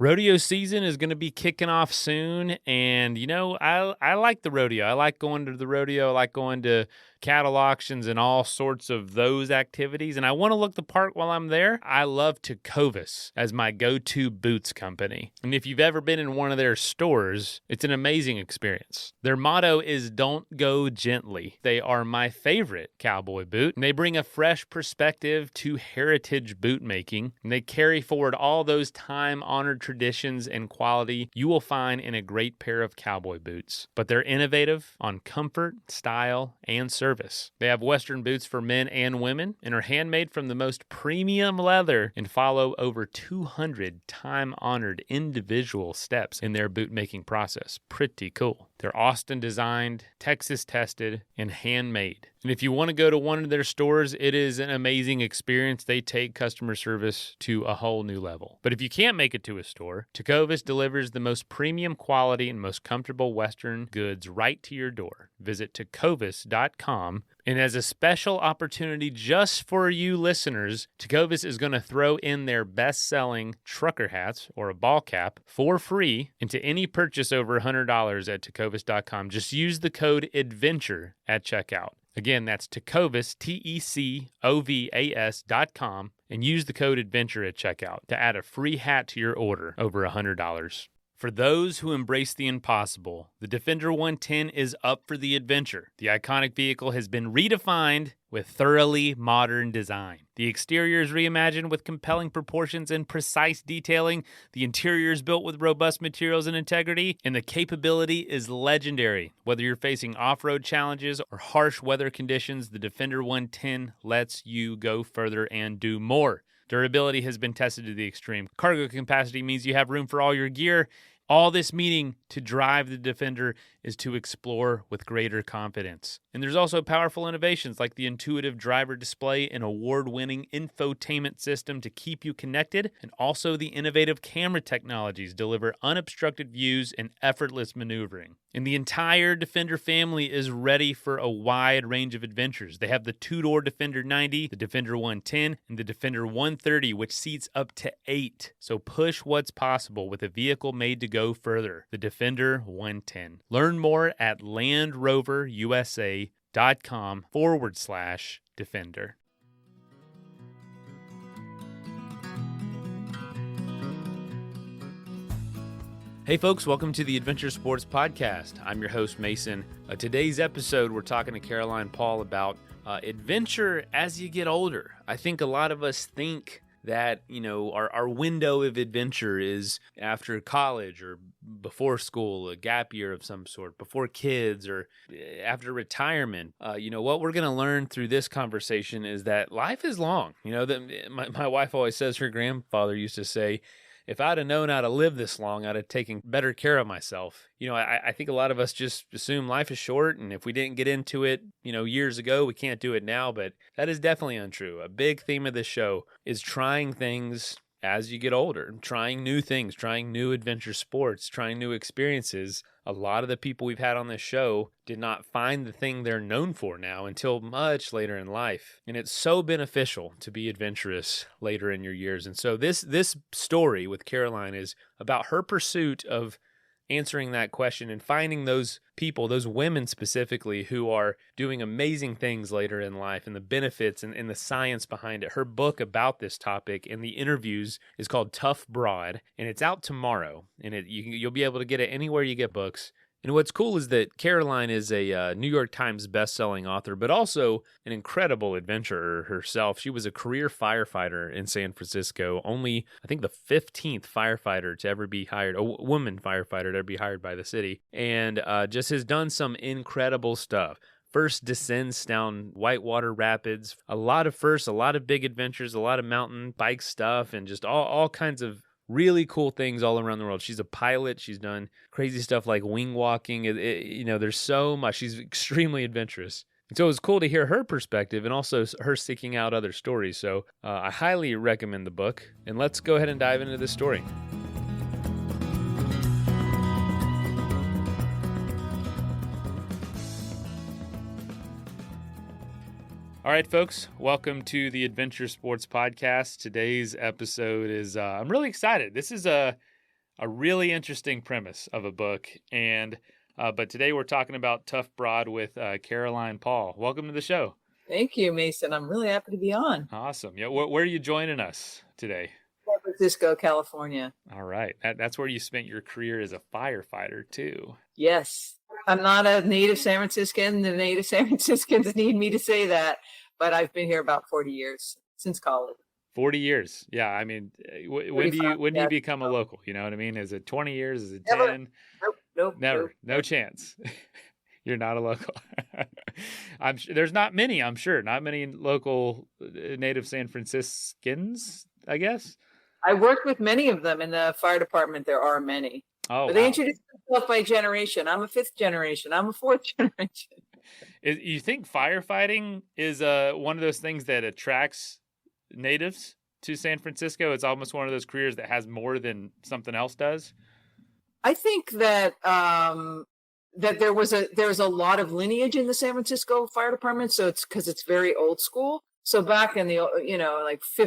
Rodeo season is going to be kicking off soon, and I like the rodeo. I like going to the rodeo. I like going to cattle auctions and all sorts of those activities, and I want to look the part while I'm there. I love Tecovas as my go-to boots company, and if you've ever been in one of their stores, it's an amazing experience. Their motto is "Don't go gently." They are my favorite cowboy boot, and they bring a fresh perspective to heritage boot making, and they carry forward all those time-honored traditions and quality you will find in a great pair of cowboy boots. But they're innovative on comfort, style, and service. They have Western boots for men and women and are handmade from the most premium leather and follow over 200 time-honored individual steps in their boot making process. Pretty cool. They're Austin designed, Texas tested, and handmade. And if you want to go to one of their stores, it is an amazing experience. They take customer service to a whole new level. But if you can't make it to a store, Tecovas delivers the most premium quality and most comfortable Western goods right to your door. Visit tecovas.com. And as a special opportunity just for you listeners, Tecovas is going to throw in their best-selling trucker hats or a ball cap for free into any purchase over $100 at tecovas.com. Just use the code ADVENTURE at checkout. Again, that's Tecovas, Tecovas.com, and use the code ADVENTURE at checkout to add a free hat to your order over $100. For those who embrace the impossible, the Defender 110 is up for the adventure. The iconic vehicle has been redefined with thoroughly modern design. The exterior is reimagined with compelling proportions and precise detailing. The interior is built with robust materials and integrity, and the capability is legendary. Whether you're facing off-road challenges or harsh weather conditions, the Defender 110 lets you go further and do more. Durability has been tested to the extreme. Cargo capacity means you have room for all your gear. All this meaning to drive the Defender is to explore with greater confidence. And there's also powerful innovations like the intuitive driver display and award-winning infotainment system to keep you connected, and also the innovative camera technologies deliver unobstructed views and effortless maneuvering. And the entire Defender family is ready for a wide range of adventures. They have the two-door Defender 90, the Defender 110, and the Defender 130, which seats up to 8. So push what's possible with a vehicle made to go further. The Defender 110. Learn more at landroverusa.com/Defender. Hey folks, welcome to the Adventure Sports Podcast. I'm your host, Mason. Today's episode, we're talking to Caroline Paul about adventure as you get older. I think a lot of us think that, our window of adventure is after college or before school, a gap year of some sort, before kids or after retirement. What we're going to learn through this conversation is that life is long. My wife always says her grandfather used to say, if I'd have known how to live this long, I'd have taken better care of myself. I think a lot of us just assume life is short, and if we didn't get into it, years ago, we can't do it now, but that is definitely untrue. A big theme of this show is trying things as you get older, trying new things, trying new adventure sports, trying new experiences. A lot of the people we've had on this show did not find the thing they're known for now until much later in life. And it's so beneficial to be adventurous later in your years. And so this story with Caroline is about her pursuit of answering that question and finding those people, those women specifically, who are doing amazing things later in life and the benefits and the science behind it. Her book about this topic and the interviews is called Tough Broad, and it's out tomorrow. And you'll be able to get it anywhere you get books. And what's cool is that Caroline is a New York Times best-selling author, but also an incredible adventurer herself. She was a career firefighter in San Francisco, only, I think, the 15th firefighter to ever be hired, a woman firefighter to ever be hired by the city, and just has done some incredible stuff. First descends down whitewater rapids, a lot of firsts, a lot of big adventures, a lot of mountain bike stuff, and just all kinds of really cool things all around the world. She's a pilot. She's done crazy stuff like wing walking. There's so much. She's extremely adventurous. And so it was cool to hear her perspective and also her seeking out other stories. So I highly recommend the book. And let's go ahead and dive into this story. All right, folks, welcome to the Adventure Sports Podcast. Today's episode is, I'm really excited. This is a a really interesting premise of a book. And but today we're talking about Tough Broad with Caroline Paul. Welcome to the show. Thank you, Mason. I'm really happy to be on. Awesome. Yeah, where are you joining us today? San Francisco, California. All right. That's where you spent your career as a firefighter, too. Yes. I'm not a native San Franciscan. The native San Franciscans need me to say that, but I've been here about 40 years, since college. 40 years. Yeah. I mean, when do you become a local? You know what I mean? Is it 20 years? Is it 10? Nope. Never. No nope. chance. You're not a local. I'm sure there's not many. I'm sure not many local native San Franciscans, I guess. I worked with many of them in the fire department. There are many. Oh, but they introduce themselves by generation. I'm a fifth generation. I'm a fourth generation. You think firefighting is one of those things that attracts natives to San Francisco? It's almost one of those careers that has more than something else does. I think that that there's a lot of lineage in the San Francisco Fire Department, so it's because it's very old school. So back in the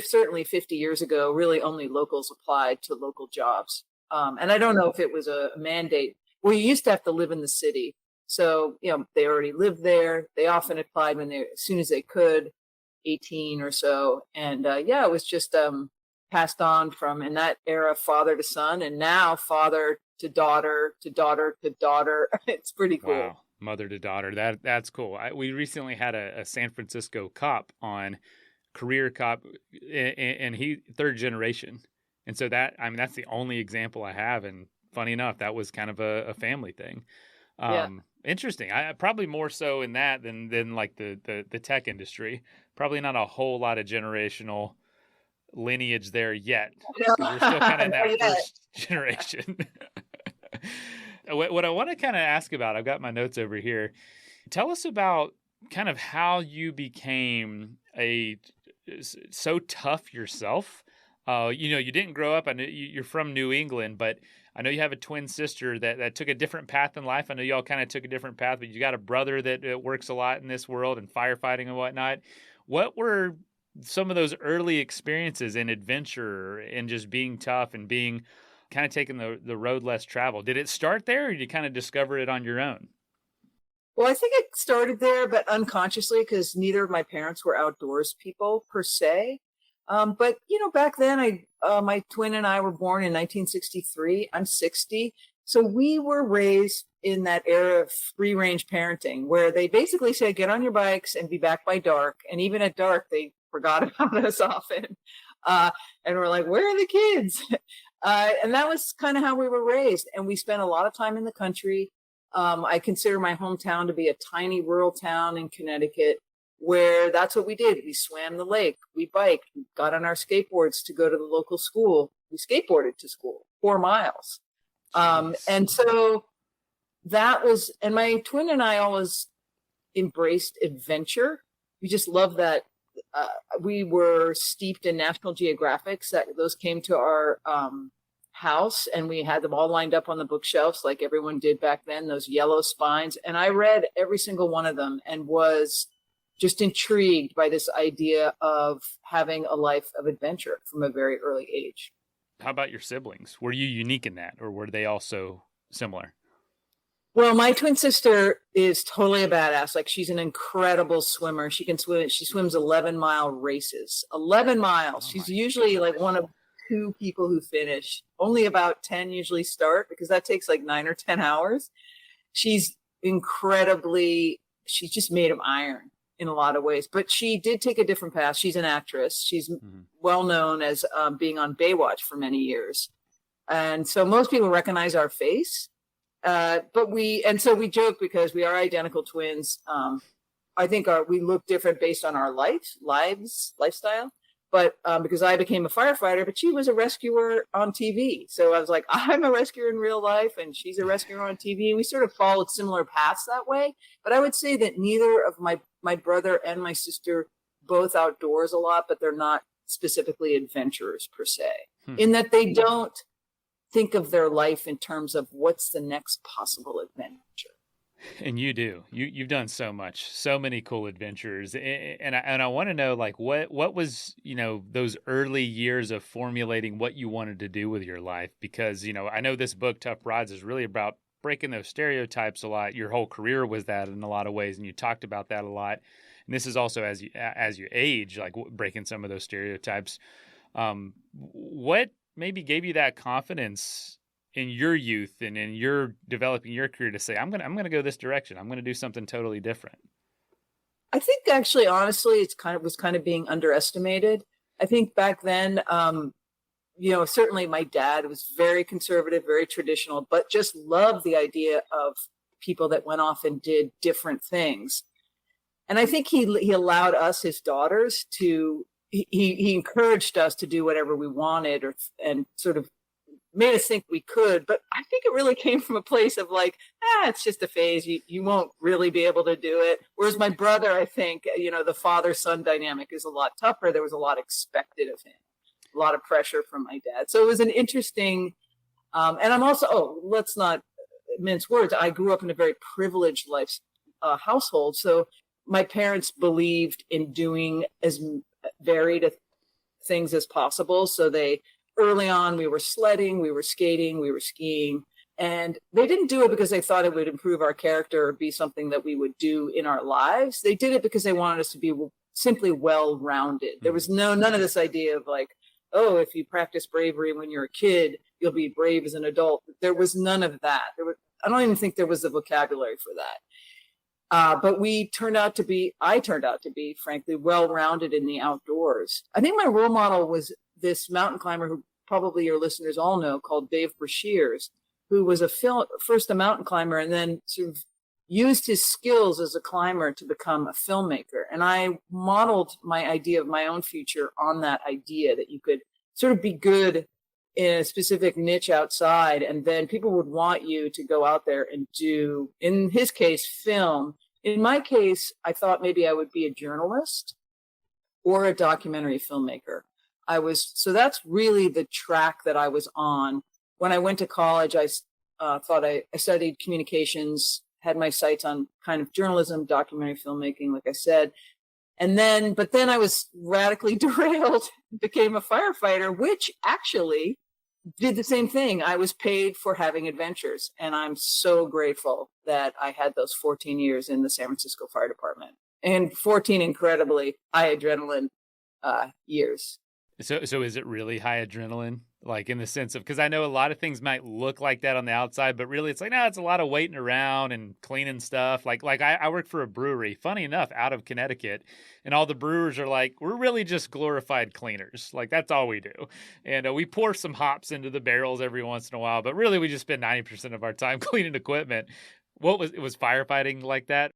certainly 50 years ago, really only locals applied to local jobs, and I don't know if it was a mandate. Well, you used to have to live in the city, so they already lived there. They often applied as soon as they could, 18 or so, and it was just passed on from in that era father to son, and now father to daughter to daughter to daughter. It's pretty cool. Wow. Mother to daughter. That's cool. We recently had a San Francisco cop on, career cop, and he third generation. And so that's the only example I have. And funny enough, that was kind of a family thing. Interesting. I probably more so in that than like the tech industry. Probably not a whole lot of generational lineage there yet. We're still kind of in that first generation. What I want to kind of ask about, I've got my notes over here. Tell us about kind of how you became so tough yourself. You didn't grow up. I know you're from New England, but I know you have a twin sister that took a different path in life. I know you all kind of took a different path, but you got a brother that works a lot in this world and firefighting and whatnot. What were some of those early experiences in adventure and just being tough and being kind of taking the road less traveled? Did it start there, or did you kind of discover it on your own? Well, I think it started there, but unconsciously, because neither of my parents were outdoors people per se. But back then, my twin and I were born in 1963. I'm 60. So we were raised in that era of free range parenting, where they basically said, get on your bikes and be back by dark. And even at dark, they forgot about us often. And we're like, where are the kids? And that was kind of how we were raised. And we spent a lot of time in the country. I consider my hometown to be a tiny rural town in Connecticut, where that's what we did. We swam the lake, we biked, we got on our skateboards to go to the local school. We skateboarded to school 4 miles. And so and my twin and I always embraced adventure. We just loved that. We were steeped in National Geographics. Those came to our house, and we had them all lined up on the bookshelves like everyone did back then, those yellow spines. And I read every single one of them and was just intrigued by this idea of having a life of adventure from a very early age. How about your siblings? Were you unique in that, or were they also similar? Well, my twin sister is totally a badass. Like, she's an incredible swimmer. She can swim. She swims 11-mile races. 11 miles. She's usually like one of 2 people who finish. Only about 10 usually start, because that takes like 9 or 10 hours. She's she's just made of iron in a lot of ways. But she did take a different path. She's an actress. She's well known as being on Baywatch for many years. And so most people recognize our face. But we joke because we are identical twins. I think we look different based on our lifestyle. But because I became a firefighter, but she was a rescuer on TV. So I was like, I'm a rescuer in real life, and she's a rescuer on TV. And we sort of followed similar paths that way. But I would say that neither of my brother and my sister both outdoors a lot, but they're not specifically adventurers per se, in that they don't think of their life in terms of what's the next possible adventure. And you do. You've done so much, so many cool adventures, and I want to know, like, what was, those early years of formulating what you wanted to do with your life, because I know this book Tough Rides is really about breaking those stereotypes a lot. Your whole career was that in a lot of ways, and you talked about that a lot. And this is also as you age, like breaking some of those stereotypes. What maybe gave you that confidence in your youth and in your developing your career to say, I'm gonna go this direction. I'm gonna do something totally different. I think actually, honestly, was kind of being underestimated. I think back then, certainly my dad was very conservative, very traditional, but just loved the idea of people that went off and did different things. And I think he allowed us, his daughters, he encouraged us to do whatever we wanted, and sort of made us think we could. But I think it really came from a place of like, it's just a phase. You won't really be able to do it. Whereas my brother, I think, the father-son dynamic is a lot tougher. There was a lot expected of him, a lot of pressure from my dad. So it was an interesting, and I'm also, let's not mince words. I grew up in a very privileged household. So my parents believed in doing as varied things as possible. So early on, we were sledding, we were skating, we were skiing, and they didn't do it because they thought it would improve our character or be something that we would do in our lives. They did it because they wanted us to be simply well-rounded. There was none of this idea of like, oh, if you practice bravery when you're a kid, you'll be brave as an adult. There was none of that. I don't even think there was the vocabulary for that. But I turned out to be, frankly, well-rounded in the outdoors. I think my role model was this mountain climber who probably your listeners all know, called Dave Brashears, who was first a mountain climber and then sort of used his skills as a climber to become a filmmaker. And I modeled my idea of my own future on that idea that you could sort of be good in a specific niche outside, and then people would want you to go out there and do, in his case, film. In my case, I thought maybe I would be a journalist or a documentary filmmaker. So that's really the track that I was on. When I went to college, I studied communications, had my sights on kind of journalism, documentary filmmaking, like I said. But then I was radically derailed, became a firefighter, which actually did the same thing. I was paid for having adventures. And I'm so grateful that I had those 14 years in the San Francisco Fire Department, and 14 incredibly high adrenaline years. So is it really high adrenaline? Like, in the sense of, because I know a lot of things might look like that on the outside, but really it's like, no, it's a lot of waiting around and cleaning stuff. Like I work for a brewery, funny enough, out of Connecticut, and all the brewers are like, we're really just glorified cleaners. Like, that's all we do. And we pour some hops into the barrels every once in a while, but really we just spend 90% of our time cleaning equipment. It was firefighting like that?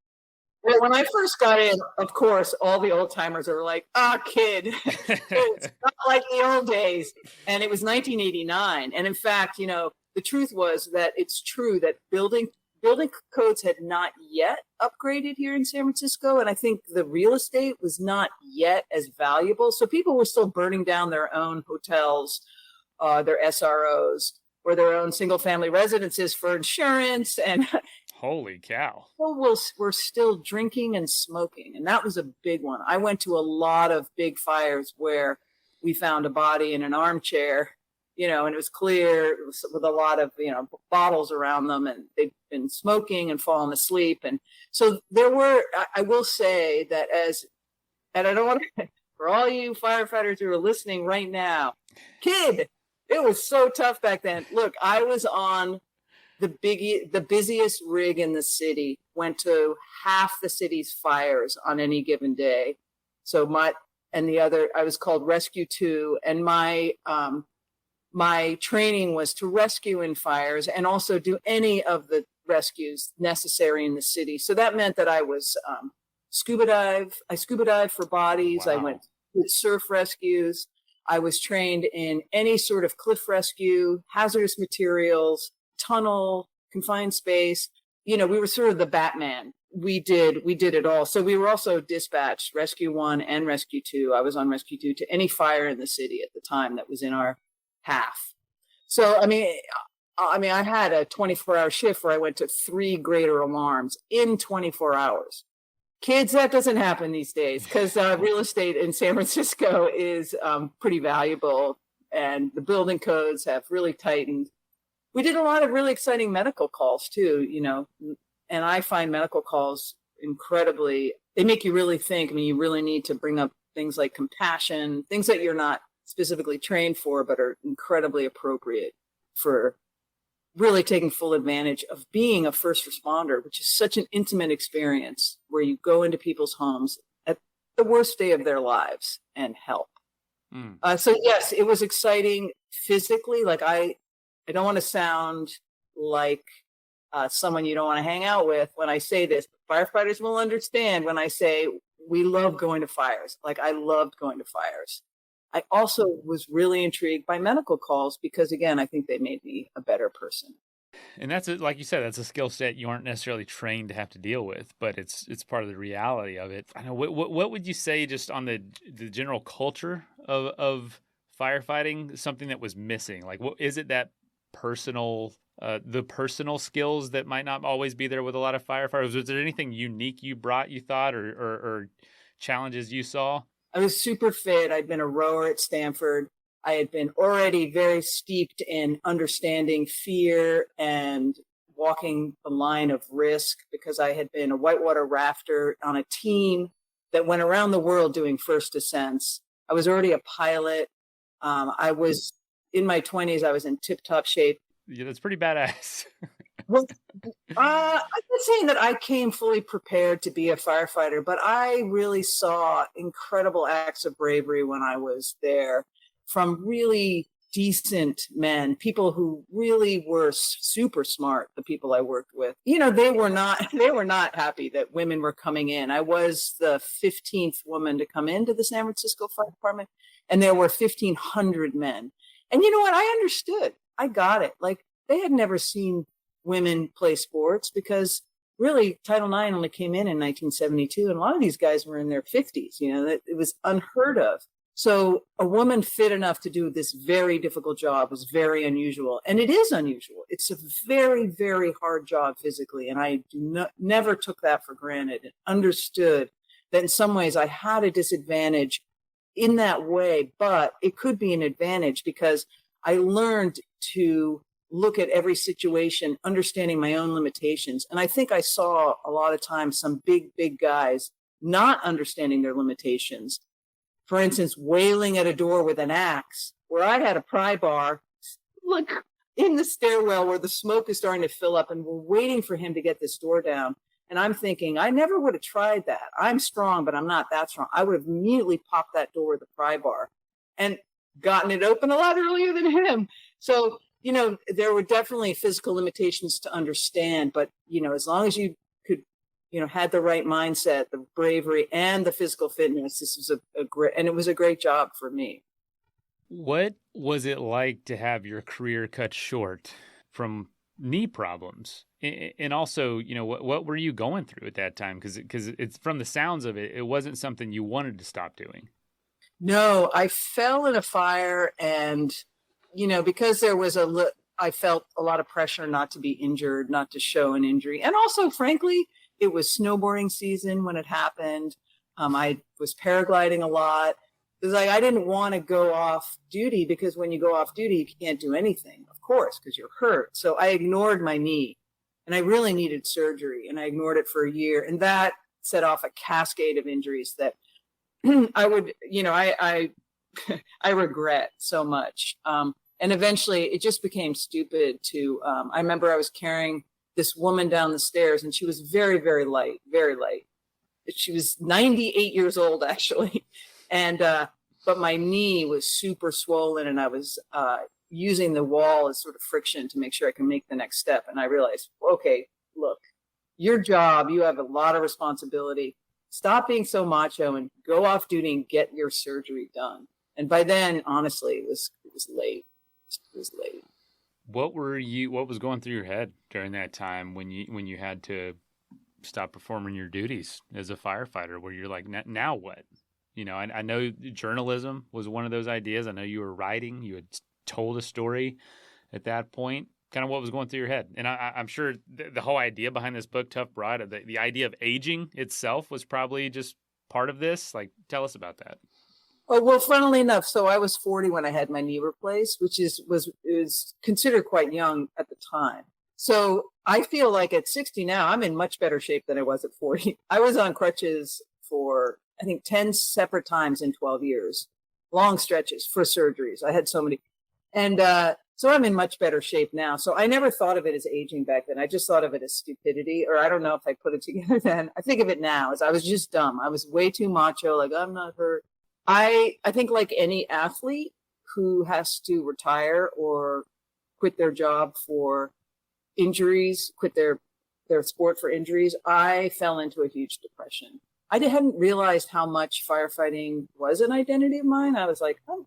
Well, when I first got in, of course, all the old timers are like, kid, it's not like the old days. And it was 1989. And in fact, the truth was that it's true that building codes had not yet upgraded here in San Francisco. And I think the real estate was not yet as valuable. So people were still burning down their own hotels, their SROs, or their own single family residences for insurance. And holy cow. People were still drinking and smoking, and that was a big one. I went to a lot of big fires where we found a body in an armchair, and it was clear, with a lot of, bottles around them, and they'd been smoking and fallen asleep. And so I will say that and I don't want to, for all you firefighters who are listening right now, kid, it was so tough back then. Look, I was on the busiest rig in the city, went to half the city's fires on any given day. So I was called Rescue 2, and my training was to rescue in fires and also do any of the rescues necessary in the city. So that meant that I was scuba dive for bodies. Wow. I went to surf rescues. I was trained in any sort of cliff rescue, hazardous materials, tunnel, confined space. We were sort of the Batman. We did it all. So we were also dispatched, Rescue 1 and Rescue 2. I was on Rescue 2 to any fire in the city at the time that was in our half. So, I mean, I had a 24-hour shift where I went to 3 greater alarms in 24 hours. Kids, that doesn't happen these days because real estate in San Francisco is pretty valuable, and the building codes have really tightened. We did a lot of really exciting medical calls too, and I find medical calls incredibly, they make you really think. I mean, you really need to bring up things like compassion, things that you're not specifically trained for, but are incredibly appropriate for really taking full advantage of being a first responder, which is such an intimate experience where you go into people's homes at the worst day of their lives and help. So yes, it was exciting physically. Like I don't want to sound like someone you don't want to hang out with when I say this. Firefighters will understand when I say we love going to fires. Like I loved going to fires. I also was really intrigued by medical calls because, again, I think they made me a better person. And that's like you said, that's a skill set you aren't necessarily trained to have to deal with, but it's part of the reality of it. I know. What would you say just on the general culture of firefighting? Something that was missing? Like, what is it that personal, the personal skills that might not always be there with a lot of firefighters? Was there anything unique you brought, you thought, or challenges you saw? I was super fit. I'd been a rower at Stanford. I had been already very steeped in understanding fear and walking the line of risk because I had been a whitewater rafter on a team that went around the world doing first ascents. I was already a pilot. I was in my 20s. I was in tip-top shape. Yeah, that's pretty badass. Well, I'm not saying that I came fully prepared to be a firefighter, but I really saw incredible acts of bravery when I was there from really decent men, people who really were super smart, the people I worked with. They were not happy that women were coming in. I was the 15th woman to come into the San Francisco Fire Department, and there were 1,500 men. And you know what? I understood. I got it. Like, they had never seen women play sports because really Title IX only came in 1972. And a lot of these guys were in their 50s, it was unheard of. So a woman fit enough to do this very difficult job was very unusual. And it is unusual. It's a very, very hard job physically. And I never took that for granted and understood that in some ways I had a disadvantage in that way, but it could be an advantage because I learned to look at every situation, understanding my own limitations. And I think I saw a lot of times some big, big guys not understanding their limitations. For instance, wailing at a door with an axe, where I had a pry bar, look in the stairwell where the smoke is starting to fill up and we're waiting for him to get this door down. And I'm thinking, I never would have tried that. I'm strong, but I'm not that strong. I would have immediately popped that door with a pry bar and gotten it open a lot earlier than him. So, there were definitely physical limitations to understand, but, as long as you could, had the right mindset, the bravery and the physical fitness, this was a great, and it was a great job for me. What was it like to have your career cut short from knee problems? And also, what were you going through at that time? Because it's from the sounds of it, it wasn't something you wanted to stop doing. No, I fell in a fire and, because there was I felt a lot of pressure not to be injured, not to show an injury. And also, frankly, it was snowboarding season when it happened. I was paragliding a lot. It was like I didn't want to go off duty because when you go off duty, you can't do anything, of course, because you're hurt. So I ignored my knee and I really needed surgery and I ignored it for a year. And that set off a cascade of injuries that I would, I regret so much. And eventually it just became stupid to, I remember I was carrying this woman down the stairs and she was very, very light, very light. She was 98 years old actually. And, but my knee was super swollen and I was, using the wall as sort of friction to make sure I can make the next step. And I realized, okay, look, your job, you have a lot of responsibility. Stop being so macho and go off duty and get your surgery done. And by then, honestly, it was late. It was late. What was going through your head during that time when you had to stop performing your duties as a firefighter, where you're like, now what? I know journalism was one of those ideas. I know you were writing, you had told a story at that point. kind of what was going through your head. And I'm sure the whole idea behind this book, Tough Broad, the idea of aging itself was probably just part of this. Like, tell us about that. Oh, well, funnily enough, so I was 40 when I had my knee replaced, which is considered quite young at the time. So I feel like at 60 now, I'm in much better shape than I was at 40. I was on crutches for, I think, 10 separate times in 12 years, long stretches for surgeries. I had so many. And so I'm in much better shape now. So I never thought of it as aging back then. I just thought of it as stupidity, or I don't know if I put it together then. I think of it now as I was just dumb. I was way too macho, like I'm not hurt. I think like any athlete who has to retire or quit their job for injuries, quit their sport for injuries, I fell into a huge depression. I hadn't realized how much firefighting was an identity of mine. I was like, oh,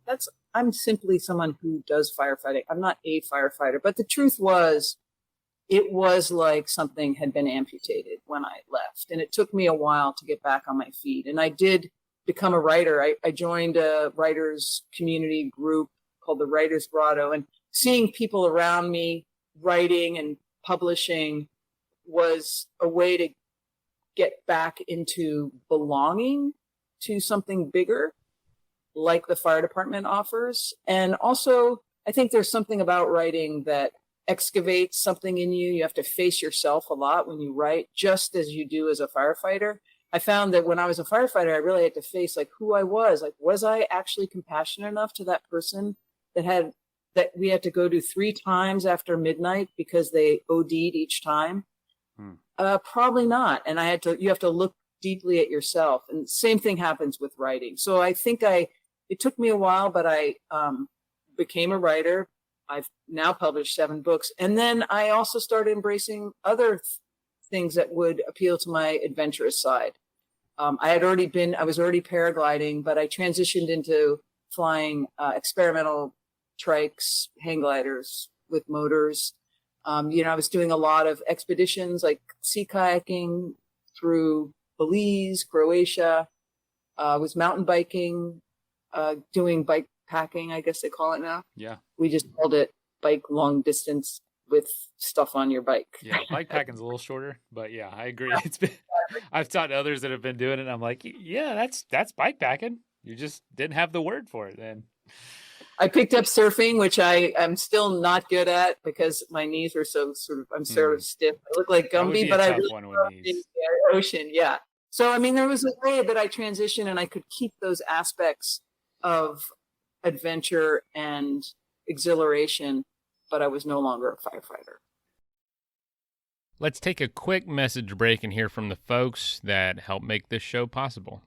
I'm simply someone who does firefighting. I'm not a firefighter. But the truth was, it was like something had been amputated when I left. And it took me a while to get back on my feet. And I did become a writer. I joined a writers community group called the Writers Grotto, and seeing people around me writing and publishing was a way to get back into belonging to something bigger like the fire department offers. And also, I think there's something about writing that excavates something in you. You have to face yourself a lot when you write, just as you do as a firefighter. I found that when I was a firefighter, I really had to face like who I was. Like, was I actually compassionate enough to that person that we had to go to 3 times after midnight because they OD'd each time? Probably not. And you have to look deeply at yourself. And same thing happens with writing. So I think it took me a while, but I became a writer. I've now published 7 books. And then I also started embracing other things that would appeal to my adventurous side. I was already paragliding, but I transitioned into flying experimental trikes, hang gliders with motors. I was doing a lot of expeditions like sea kayaking through Belize, Croatia. I was mountain biking, doing bike packing, I guess they call it now. Yeah. We just called it bike long distance with stuff on your bike. Yeah, bike packing's a little shorter, but yeah, I agree. I've talked to others that have been doing it, and I'm like, yeah, that's bike packing. You just didn't have the word for it then. I picked up surfing, which I am still not good at because my knees are so I'm sort of stiff. I look like Gumby, but I really love the ocean. Yeah. So, I mean, there was a way that I transitioned and I could keep those aspects of adventure and exhilaration, but I was no longer a firefighter. Let's take a quick message break and hear from the folks that help make this show possible.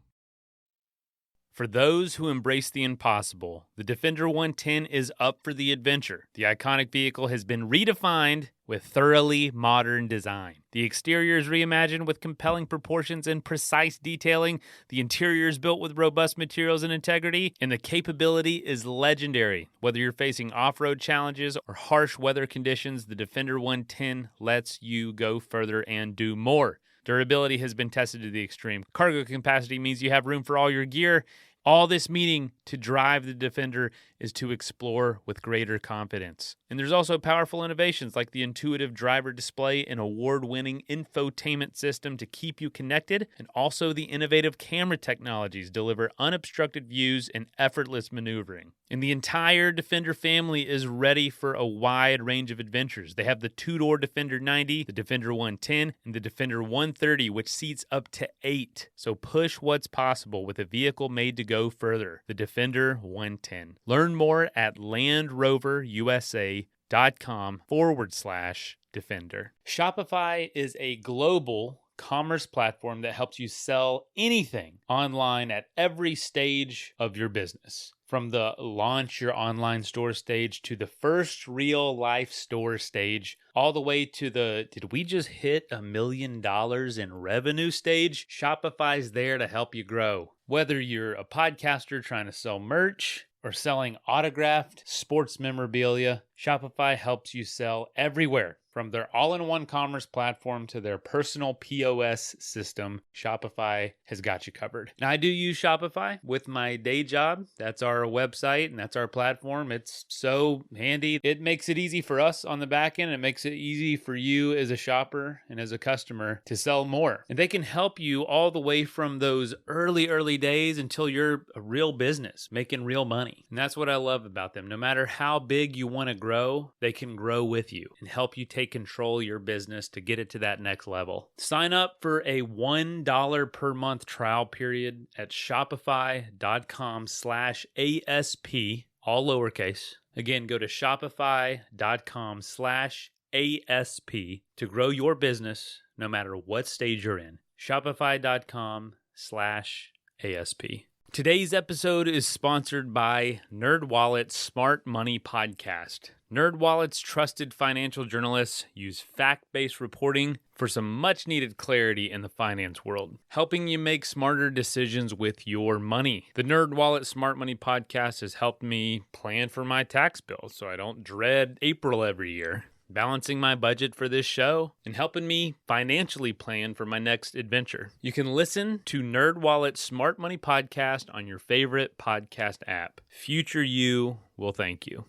For those who embrace the impossible, the Defender 110 is up for the adventure. The iconic vehicle has been redefined with thoroughly modern design. The exterior is reimagined with compelling proportions and precise detailing. The interior is built with robust materials and integrity, and the capability is legendary. Whether you're facing off-road challenges or harsh weather conditions, the Defender 110 lets you go further and do more. Durability has been tested to the extreme. Cargo capacity means you have room for all your gear. All this meaning to drive the Defender is to explore with greater confidence. And there's also powerful innovations like the intuitive driver display and award-winning infotainment system to keep you connected, and also the innovative camera technologies deliver unobstructed views and effortless maneuvering. And the entire Defender family is ready for a wide range of adventures. They have the 2-door Defender 90, the Defender 110, and the Defender 130, which seats up to 8. So push what's possible with a vehicle made to go further. The Defender 110. Learn more at landroverusa.com/Defender. Shopify is a global commerce platform that helps you sell anything online at every stage of your business. From the launch your online store stage to the first real life store stage, all the way to the did we just hit $1 million in revenue stage? Shopify's there to help you grow. Whether you're a podcaster trying to sell merch or selling autographed sports memorabilia, Shopify helps you sell everywhere. From their all-in-one commerce platform to their personal POS system, Shopify has got you covered. Now, I do use Shopify with my day job. That's our website and that's our platform. It's so handy. It makes it easy for us on the back end. It makes it easy for you as a shopper and as a customer to sell more. And they can help you all the way from those early days until you're a real business, making real money. And that's what I love about them. No matter how big you want to grow, they can grow with you and help you take control of your business to get it to that next level. Sign up for a $1 per month trial period at shopify.com/ASP, all lowercase. Again, go to shopify.com/ASP to grow your business no matter what stage you're in. Shopify.com/ASP. Today's episode is sponsored by NerdWallet's Smart Money Podcast. NerdWallet's trusted financial journalists use fact-based reporting for some much-needed clarity in the finance world, helping you make smarter decisions with your money. The NerdWallet Smart Money Podcast has helped me plan for my tax bill so I don't dread April every year, balancing my budget for this show, and helping me financially plan for my next adventure. You can listen to NerdWallet's Smart Money Podcast on your favorite podcast app. Future you will thank you.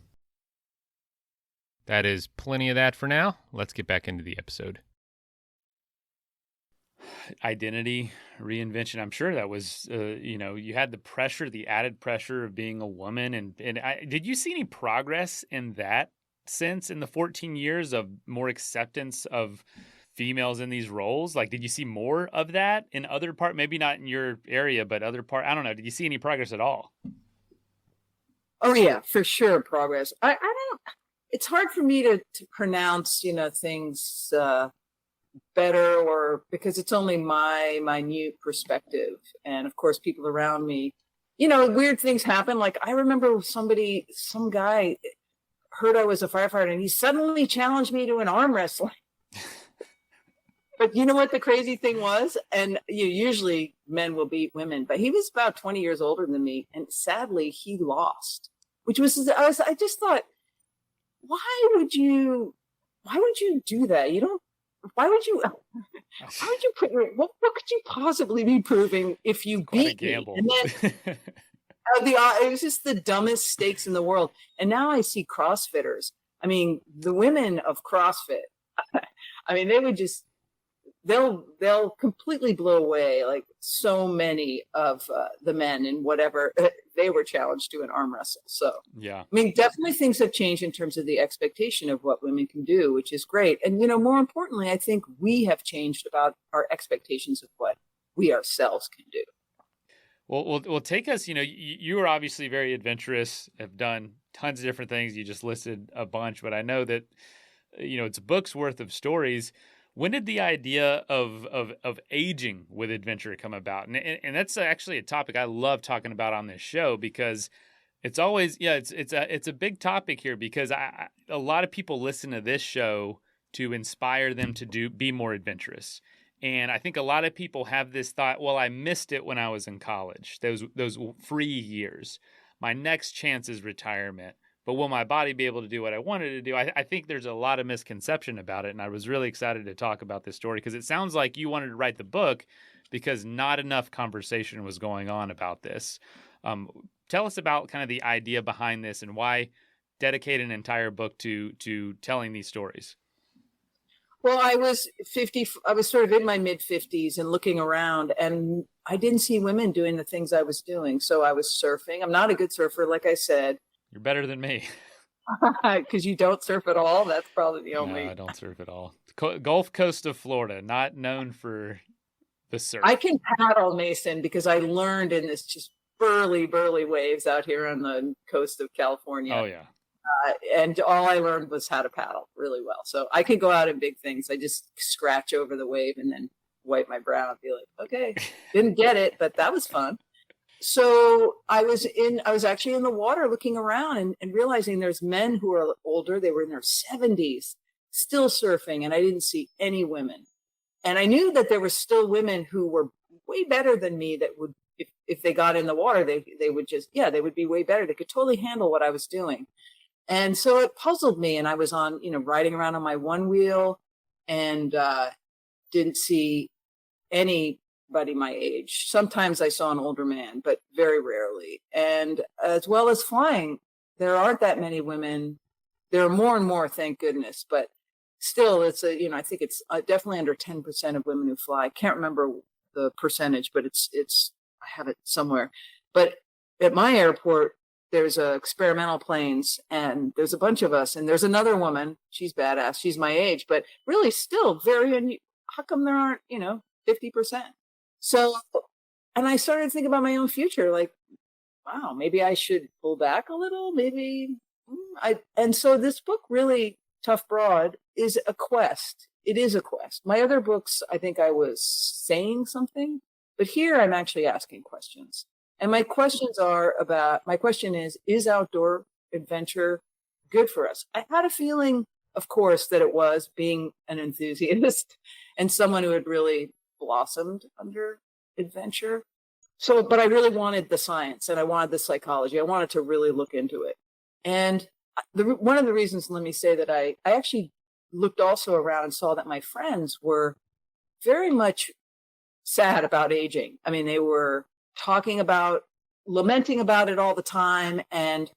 That is plenty of that for now. Let's get back into the episode. Identity reinvention. I'm sure that was, you had the pressure, the added pressure of being a woman. Did you see any progress in that sense in the 14 years of more acceptance of females in these roles? Like, did you see more of that in other part? Maybe not in your area, but other part. I don't know. Did you see any progress at all? Oh yeah, for sure. Progress. I don't, it's hard for me to pronounce, things better, or because it's only my minute perspective. And of course, people around me, weird things happen. Like I remember some guy heard I was a firefighter and he suddenly challenged me to an arm wrestling. But you know what the crazy thing was? And usually men will beat women, but he was about 20 years older than me. And sadly he lost, which was, I just thought, why would you do that? Why would you what could you possibly be proving if you beat me? And then it was just the dumbest stakes in the world. And now I see CrossFitters. I mean, the women of CrossFit, I mean, they would just, they'll completely blow away like so many of the men in whatever they were challenged to an arm wrestle. So, yeah, I mean, definitely things have changed in terms of the expectation of what women can do, which is great. And, more importantly, I think we have changed about our expectations of what we ourselves can do. Well, take us, you are obviously very adventurous, have done tons of different things. You just listed a bunch, but I know that, it's a book's worth of stories. When did the idea of aging with adventure come about? And that's actually a topic I love talking about on this show because it's always, it's a big topic here because a lot of people listen to this show to inspire them to be more adventurous. And I think a lot of people have this thought, well, I missed it when I was in college, those free years. My next chance is retirement. But will my body be able to do what I wanted to do? I think there's a lot of misconception about it. And I was really excited to talk about this story because it sounds like you wanted to write the book because not enough conversation was going on about this. Tell us about kind of the idea behind this and why dedicate an entire book to telling these stories. Well, I was sort of in my mid 50s and looking around, and I didn't see women doing the things I was doing. So I was surfing. I'm not a good surfer, like I said. You're better than me. Because you don't surf at all? That's probably the only... No, I don't surf at all. Gulf Coast of Florida, not known for the surf. I can paddle, Mason, because I learned in this just burly waves out here on the coast of California. Oh, yeah. And all I learned was how to paddle really well. So I can go out in big things. I just scratch over the wave and then wipe my brow and be like, okay, didn't get it, but that was fun. So I was actually in the water looking around and realizing there's men who are older. They were in their 70s still surfing, and I didn't see any women. And I knew that there were still women who were way better than me that would, if they got in the water, they would just, they would be way better. They could totally handle what I was doing. And so it puzzled me. And I was on, riding around on my one wheel and didn't see anybody my age. Sometimes I saw an older man, but very rarely. And as well as flying, there aren't that many women. There are more and more, thank goodness. But still, I think it's definitely under 10% of women who fly. I can't remember the percentage, but I have it somewhere. But at my airport, there's experimental planes, and there's a bunch of us, and there's another woman. She's badass. She's my age, but really still very. How come there aren't 50%? So, and I started thinking about my own future. Like, wow, maybe I should pull back a little. Maybe and so this book, really Tough Broad, is a quest. It is a quest. My other books, I think I was saying something, but here I'm actually asking questions. And my question is outdoor adventure good for us? I had a feeling, of course, that it was, being an enthusiast and someone who had really blossomed under adventure. So, but I really wanted the science and I wanted the psychology. I wanted to really look into it. And one of the reasons, let me say, that I actually looked also around and saw that my friends were very much sad about aging. I mean, they were lamenting about it all the time. And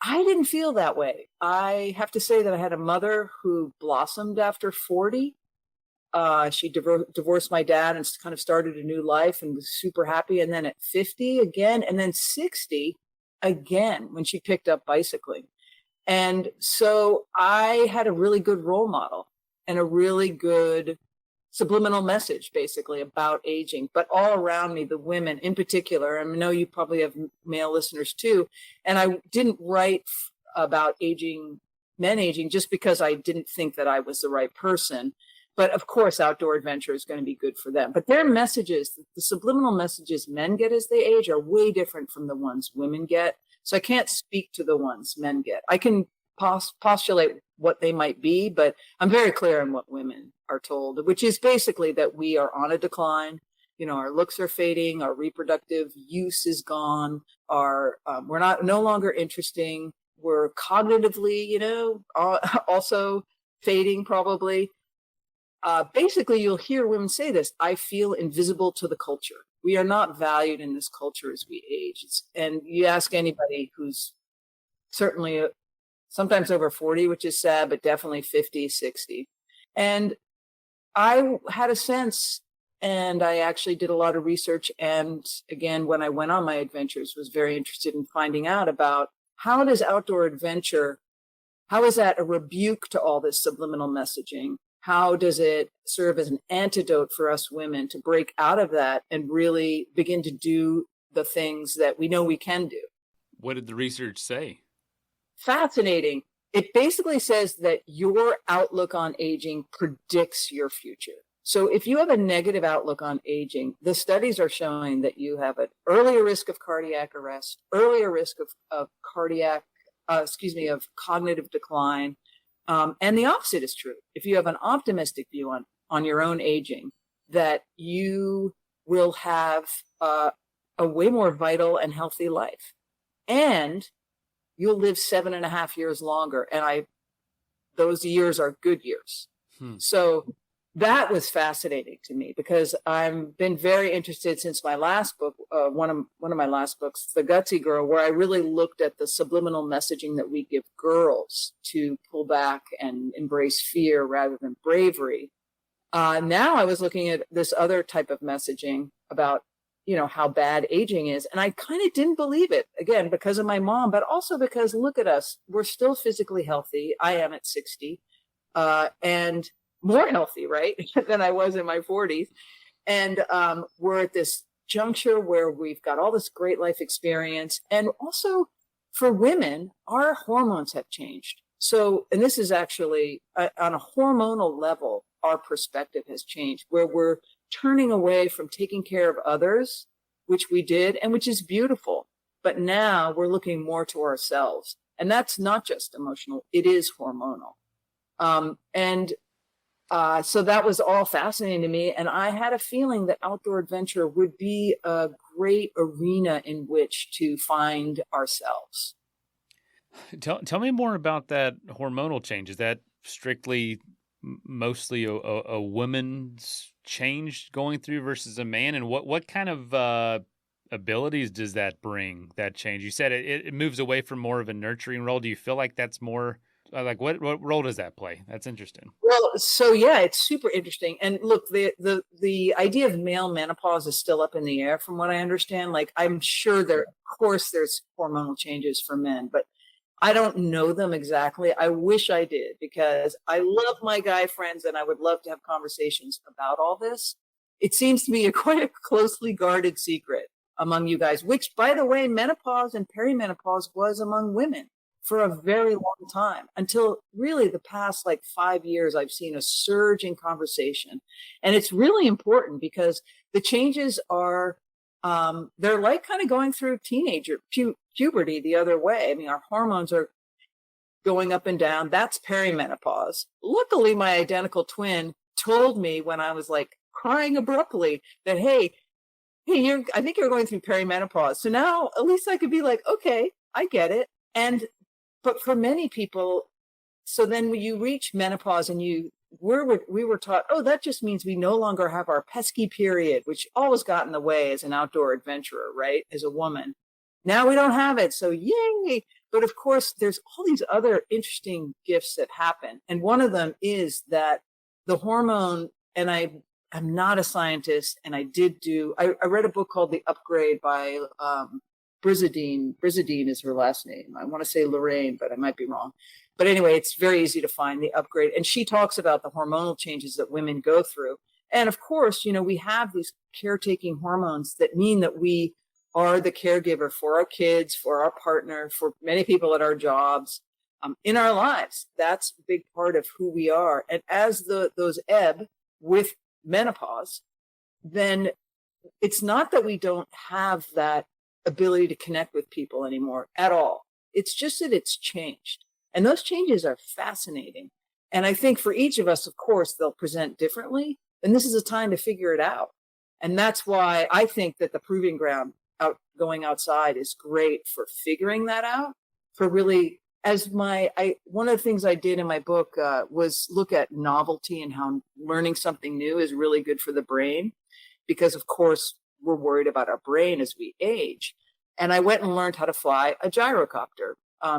I didn't feel that way. I have to say that I had a mother who blossomed after 40. She divorced my dad and kind of started a new life and was super happy. And then at 50 again, and then 60 again when she picked up bicycling. And so I had a really good role model and a really good subliminal message, basically, about aging. But all around me, the women in particular, I know you probably have male listeners too, and I didn't write about men aging, just because I didn't think that I was the right person. But of course, outdoor adventure is going to be good for them. But their messages, the subliminal messages men get as they age, are way different from the ones women get. So I can't speak to the ones men get. I can postulate what they might be, but I'm very clear on what women are told, which is basically that we are on a decline. Our looks are fading, our reproductive use is gone, we're no longer interesting. We're cognitively, also fading probably. Basically, you'll hear women say this: I feel invisible to the culture. We are not valued in this culture as we age. And you ask anybody who's certainly sometimes over 40, which is sad, but definitely 50, 60. And I had a sense, and I actually did a lot of research. And again, when I went on my adventures, was very interested in finding out about how does outdoor adventure, how is that a rebuke to all this subliminal messaging? How does it serve as an antidote for us women to break out of that and really begin to do the things that we know we can do? What did the research say? Fascinating. It basically says that your outlook on aging predicts your future. So if you have a negative outlook on aging, the studies are showing that you have an earlier risk of cardiac arrest, earlier risk of cognitive decline. And the opposite is true. If you have an optimistic view on your own aging, that you will have a way more vital and healthy life. And you'll live 7.5 years longer. And those years are good years. So that was fascinating to me, because I've been very interested since my last book, one of my last books, The Gutsy Girl, where I really looked at the subliminal messaging that we give girls to pull back and embrace fear rather than bravery. Now I was looking at this other type of messaging about, how bad aging is. And I kind of didn't believe it, again, because of my mom, but also because, look at us, we're still physically healthy. I am at 60, and more healthy, right, than I was in my 40s. And we're at this juncture where we've got all this great life experience. And also for women, our hormones have changed. So, and this is actually on a hormonal level, our perspective has changed, where we're turning away from taking care of others, which we did, and which is beautiful. But now we're looking more to ourselves. And that's not just emotional, it is hormonal. So that was all fascinating to me. And I had a feeling that outdoor adventure would be a great arena in which to find ourselves. Tell me more about that hormonal change. Is that strictly mostly a woman's change going through versus a man? And what kind of abilities does that bring, that change? You said it moves away from more of a nurturing role. Do you feel like that's more like what role does that play? That's interesting. Well, so yeah, it's super interesting. And look, the idea of male menopause is still up in the air from what I understand. Like I'm sure of course there's hormonal changes for men, but I don't know them exactly. I wish I did because I love my guy friends and I would love to have conversations about all this. It seems to be quite a closely guarded secret among you guys, which, by the way, menopause and perimenopause was among women for a very long time until really the past like 5 years. I've seen a surge in conversation, and it's really important because the changes are they're like kind of going through teenager puberty the other way. I mean, our hormones are going up and down. That's perimenopause. Luckily, my identical twin told me when I was like crying abruptly that, hey, I think you're going through perimenopause. So now at least I could be like, okay, I get it. But for many people, so then when you reach menopause and we were taught, oh, that just means we no longer have our pesky period, which always got in the way as an outdoor adventurer, right? As a woman. Now we don't have it. So yay. But of course, there's all these other interesting gifts that happen. And one of them is that the hormone, and I'm not a scientist, and I read a book called The Upgrade by Brizadine. Brizadine is her last name. I want to say Lorraine, but I might be wrong. But anyway, it's very easy to find, The Upgrade. And she talks about the hormonal changes that women go through. And of course, we have these caretaking hormones that mean that we are the caregiver for our kids, for our partner, for many people at our jobs, in our lives. That's a big part of who we are. And as those ebb with menopause, then it's not that we don't have that ability to connect with people anymore at all. It's just that it's changed. And those changes are fascinating. And I think for each of us, of course, they'll present differently. And this is a time to figure it out. And that's why I think that the proving ground going outside is great for figuring that out, for really, one of the things I did in my book was look at novelty and how learning something new is really good for the brain, because of course we're worried about our brain as we age. And I went and learned how to fly a gyrocopter.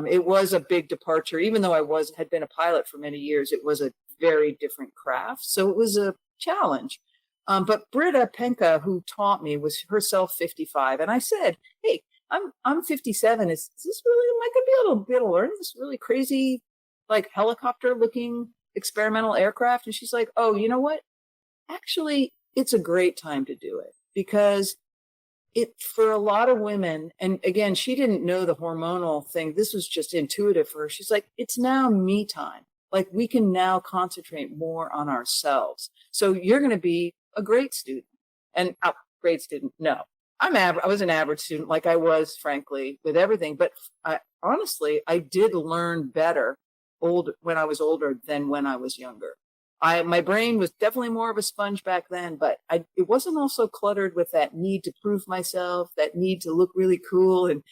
It was a big departure, even though I had been a pilot for many years. It was a very different craft, so it was a challenge. But Britta Penka, who taught me, was herself 55, and I said, "Hey, I'm 57. Is this really? Am I going to be able to learn this really crazy, like helicopter-looking experimental aircraft?" And she's like, "Oh, you know what? Actually, it's a great time to do it because for a lot of women, and again, she didn't know the hormonal thing. This was just intuitive for her. She's like, it's now me time. Like we can now concentrate more on ourselves. So you're going to be a great student." And great student, no. I was an average student, like I was, frankly, with everything. But honestly, I did learn better when I was older than when I was younger. My brain was definitely more of a sponge back then, but it wasn't also cluttered with that need to prove myself, that need to look really cool and,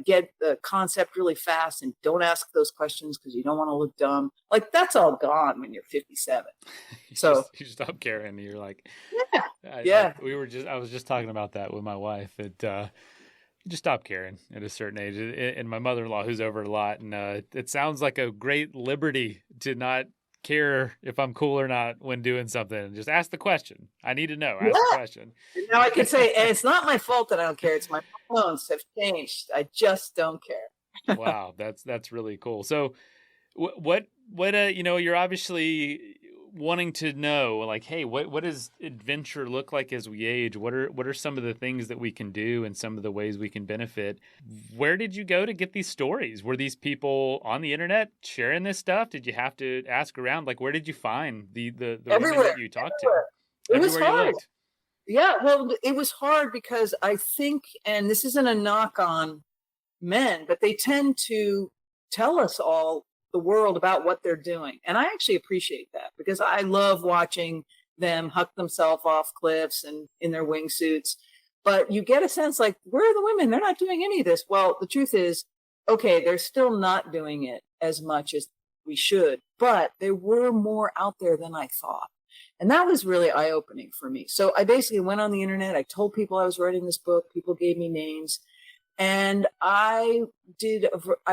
get the concept really fast and don't ask those questions because you don't want to look dumb. Like that's all gone when you're 57. So you stop caring. You're like, yeah. I was just talking about that with my wife. You just stop caring at a certain age. And my mother-in-law, who's over a lot, and it sounds like a great liberty to not care if I'm cool or not when doing something. Just ask the question. I need to know. Ask the question. Now I can say, and it's not my fault that I don't care. It's my hormones have changed. I just don't care. Wow, that's really cool. So, what you're obviously wanting to know, like, hey, what does adventure look like as we age? What are some of the things that we can do and some of the ways we can benefit? Where did you go to get these stories? Were these people on the internet sharing this stuff? Did you have to ask around? Like, where did you find the women that you talked to? It was hard. Yeah, well, it was hard because I think, and this isn't a knock on men, but they tend to tell us all the world about what they're doing. And I actually appreciate that because I love watching them huck themselves off cliffs and in their wingsuits. But you get a sense like, where are the women? They're not doing any of this. Well, the truth is, okay, they're still not doing it as much as we should, but there were more out there than I thought. And that was really eye-opening for me. So I basically went on the internet. I told people I was writing this book. People gave me names. And I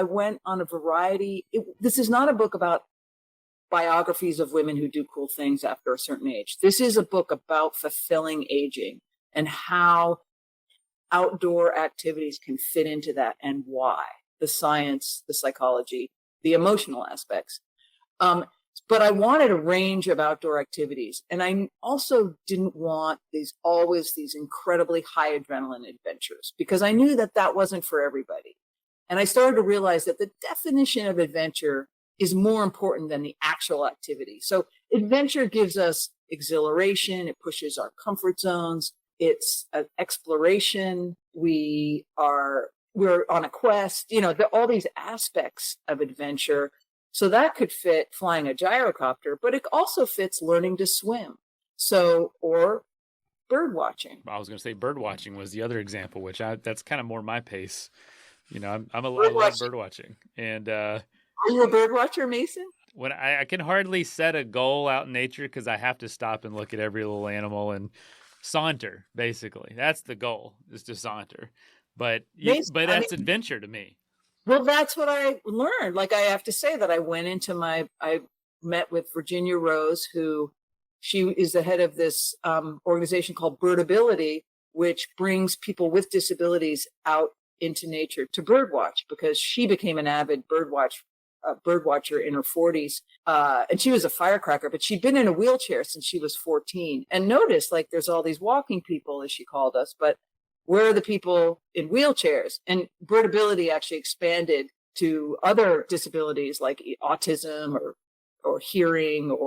went on a variety. This is not a book about biographies of women who do cool things after a certain age. This is a book about fulfilling aging and how outdoor activities can fit into that and why. The science, the psychology, the emotional aspects. But I wanted a range of outdoor activities. And I also didn't want always these incredibly high adrenaline adventures, because I knew that that wasn't for everybody. And I started to realize that the definition of adventure is more important than the actual activity. So adventure gives us exhilaration. It pushes our comfort zones. It's an exploration. We're on a quest, all these aspects of adventure. So that could fit flying a gyrocopter, but it also fits learning to swim. Or bird watching. I was going to say bird watching was the other example, which that's kind of more my pace. I love bird watching. And are you a bird watcher, Mason? When I can hardly set a goal out in nature because I have to stop and look at every little animal and saunter. Basically, that's the goal, is to saunter. But that's adventure to me. Well, that's what I learned. Like, I have to say that I met with Virginia Rose, she is the head of this organization called Birdability, which brings people with disabilities out into nature to birdwatch, because she became an avid birdwatcher in her 40s. And she was a firecracker, but she'd been in a wheelchair since she was 14. And noticed, like, there's all these walking people, as she called us, but where are the people in wheelchairs? And Birdability actually expanded to other disabilities like autism or hearing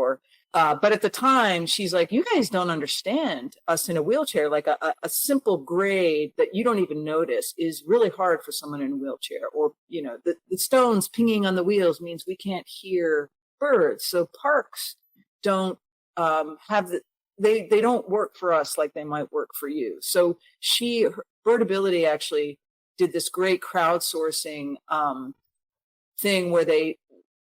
but at the time, she's like, you guys don't understand us in a wheelchair. Like a simple grade that you don't even notice is really hard for someone in a wheelchair. Or, the stones pinging on the wheels means we can't hear birds. So parks don't they don't work for us like they might work for you. So Birdability actually did this great crowdsourcing thing where they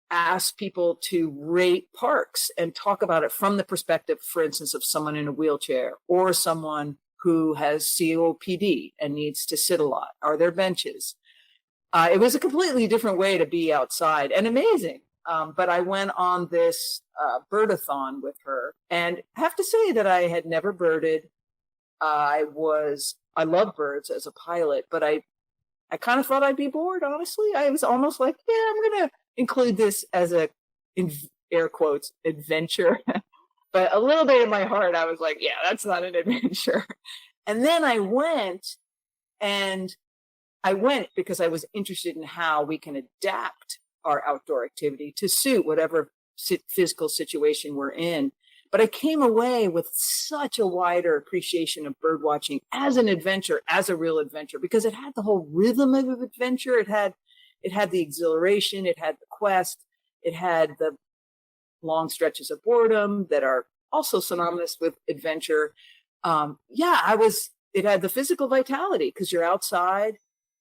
asked people to rate parks and talk about it from the perspective, for instance, of someone in a wheelchair or someone who has COPD and needs to sit a lot. Are there benches? It was a completely different way to be outside, and amazing. But I went on this birdathon with her, and have to say that I had never birded. I love birds as a pilot, but I kind of thought I'd be bored, honestly. I was almost like, yeah, I'm going to include this as in air quotes, adventure. But a little bit in my heart, I was like, yeah, that's not an adventure. And then I went because I was interested in how we can adapt our outdoor activity to suit whatever physical situation we're in. But I came away with such a wider appreciation of bird watching as an adventure, as a real adventure, because it had the whole rhythm of adventure. It had the exhilaration, it had the quest, it had the long stretches of boredom that are also synonymous with adventure. It had the physical vitality because you're outside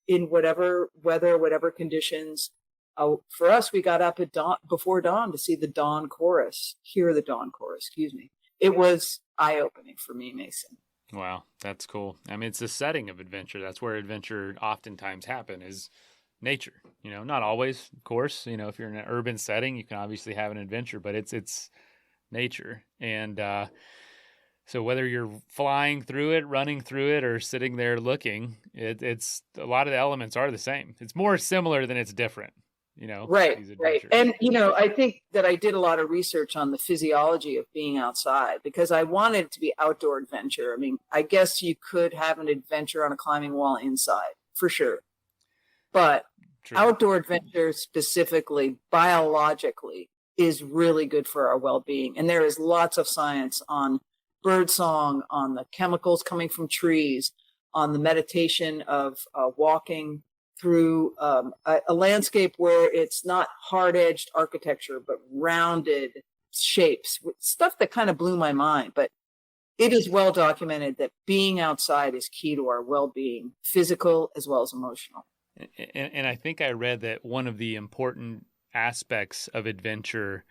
in whatever weather, whatever conditions. For us, we got up at before dawn to see the dawn chorus, hear the dawn chorus, excuse me. It was eye-opening for me, Mason. Wow, that's cool. I mean, it's the setting of adventure. That's where adventure oftentimes happen, is nature. Not always, of course. If you're in an urban setting, you can obviously have an adventure, but it's nature. And so whether you're flying through it, running through it, or sitting there looking, it's a lot of the elements are the same. It's more similar than it's different. Right. And, I think that I did a lot of research on the physiology of being outside because I wanted it to be outdoor adventure. I mean, I guess you could have an adventure on a climbing wall inside, for sure. But true. Outdoor adventure specifically, biologically, is really good for our well-being. And there is lots of science on birdsong, on the chemicals coming from trees, on the meditation of walking through a landscape where it's not hard-edged architecture, but rounded shapes, stuff that kind of blew my mind. But it is well documented that being outside is key to our well-being, physical as well as emotional. And I think I read that one of the important aspects of adventure,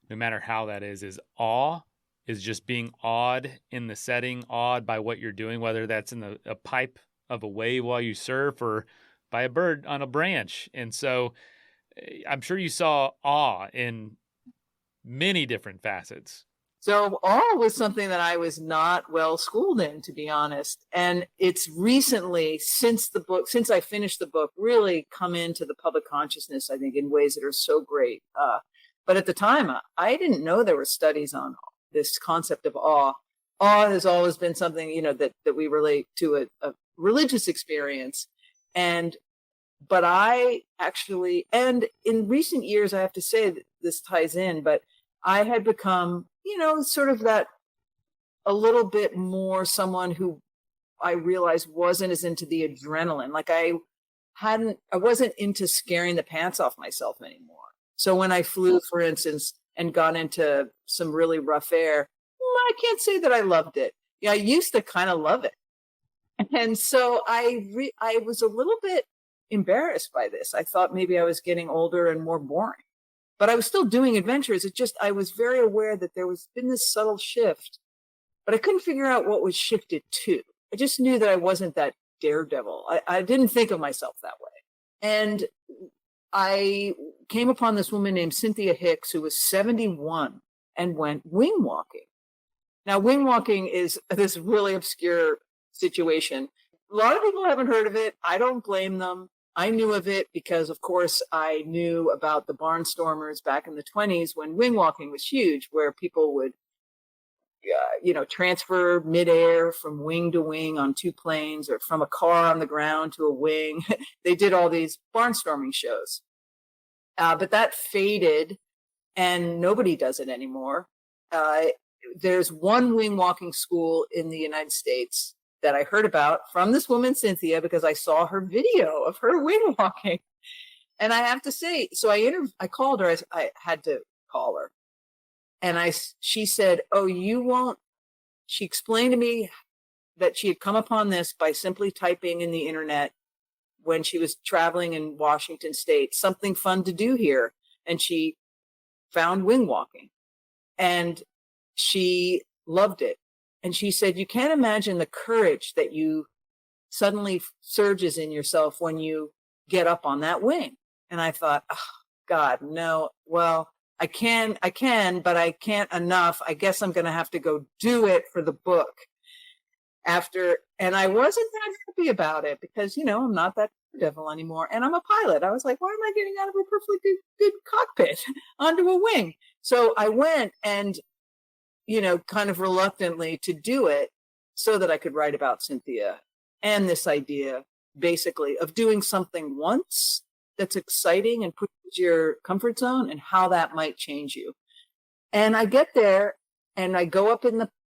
no matter how that is awe, is just being awed in the setting, awed by what you're doing, whether that's in a pipe of a wave while you surf or by a bird on a branch. And so I'm sure you saw awe in many different facets. So awe was something that I was not well schooled in, to be honest. And it's recently, since I finished the book, really come into the public consciousness, I think, in ways that are so great. But at the time, I didn't know there were studies on this concept of awe. Awe has always been something, that we relate to a religious experience. But I actually, and in recent years, I have to say that this ties in, but I had become, sort of that a little bit more someone who I realized wasn't as into the adrenaline. Like I wasn't into scaring the pants off myself anymore. So when I flew, for instance, and got into some really rough air, I can't say that I loved it. Yeah, I used to kind of love it. And so I was a little bit embarrassed by this. I thought maybe I was getting older and more boring. But I was still doing adventures. I was very aware that there was been this subtle shift, but I couldn't figure out what was shifted to. I just knew that I wasn't that daredevil. I didn't think of myself that way. And I came upon this woman named Cynthia Hicks, who was 71 and went wing walking. Now, wing walking is this really obscure situation. A lot of people haven't heard of it. I don't blame them. I knew of it because, of course, I knew about the barnstormers back in the 1920s when wing walking was huge, where people would, transfer midair from wing to wing on two planes or from a car on the ground to a wing. They did all these barnstorming shows. But that faded and nobody does it anymore. There's one wing walking school in the United States that I heard about from this woman, Cynthia, because I saw her video of her wing walking. And I have to say, so I called her, I had to call her. And she said, oh, you won't. She explained to me that she had come upon this by simply typing in the internet when she was traveling in Washington State, something fun to do here. And she found wing walking and she loved it. And she said, you can't imagine the courage that you suddenly surges in yourself when you get up on that wing. And I thought, oh, God, no. Well, I can, but I can't enough. I guess I'm going to have to go do it for the book and I wasn't that happy about it because, I'm not that devil anymore. And I'm a pilot. I was like, why am I getting out of a perfectly good cockpit onto a wing? So I went and, kind of reluctantly to do it so that I could write about Cynthia and this idea basically of doing something once that's exciting and pushes your comfort zone and how that might change you. And I get there and I go up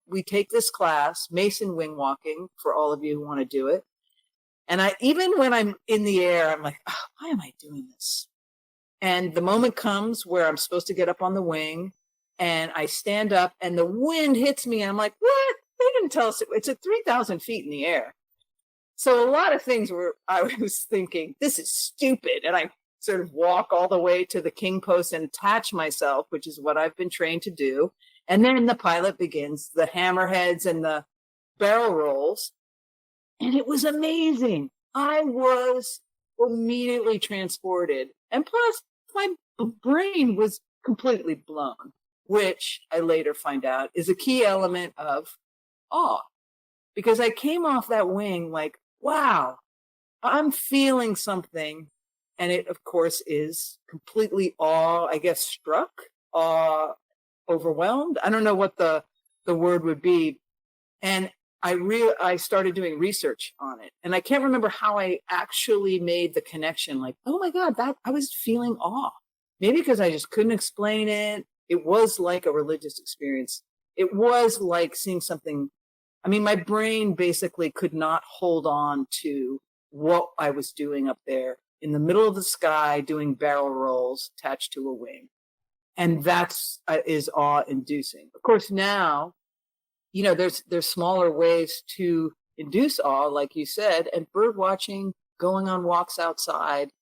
we take this class, Mason wing walking, for all of you who want to do it. And even when I'm in the air, I'm like, oh, why am I doing this? And the moment comes where I'm supposed to get up on the wing and I stand up and the wind hits me. And I'm like, what? They didn't tell us it's at 3,000 feet in the air. So a lot of things I was thinking, this is stupid. And I sort of walk all the way to the king post and attach myself, which is what I've been trained to do. And then the pilot begins the hammerheads and the barrel rolls. And it was amazing. I was immediately transported. And plus, my brain was completely blown, which I later find out is a key element of awe. Because I came off that wing like, wow, I'm feeling something. And it, of course, is completely struck, overwhelmed. I don't know what the word would be. And I started doing research on it. And I can't remember how I actually made the connection. Like, oh my God, I was feeling awe. Maybe because I just couldn't explain it. It was like a religious experience. It was like seeing something. I mean, my brain basically could not hold on to what I was doing up there in the middle of the sky, doing barrel rolls attached to a wing. And that's is awe-inducing. Of course, now, there's smaller ways to induce awe, like you said, and bird watching going on walks outside,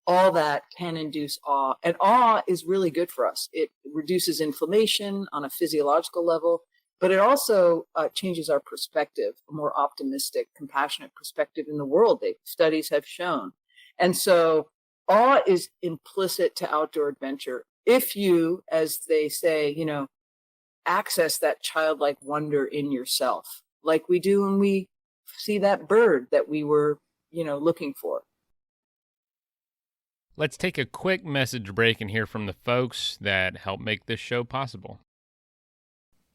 all that can induce awe. And awe is really good for us. It reduces inflammation on a physiological level, but it also changes our perspective, a more optimistic, compassionate perspective in the world, studies have shown. And so awe is implicit to outdoor adventure. If you, as they say, access that childlike wonder in yourself, like we do when we see that bird that we were, looking for. Let's take a quick message break and hear from the folks that help make this show possible.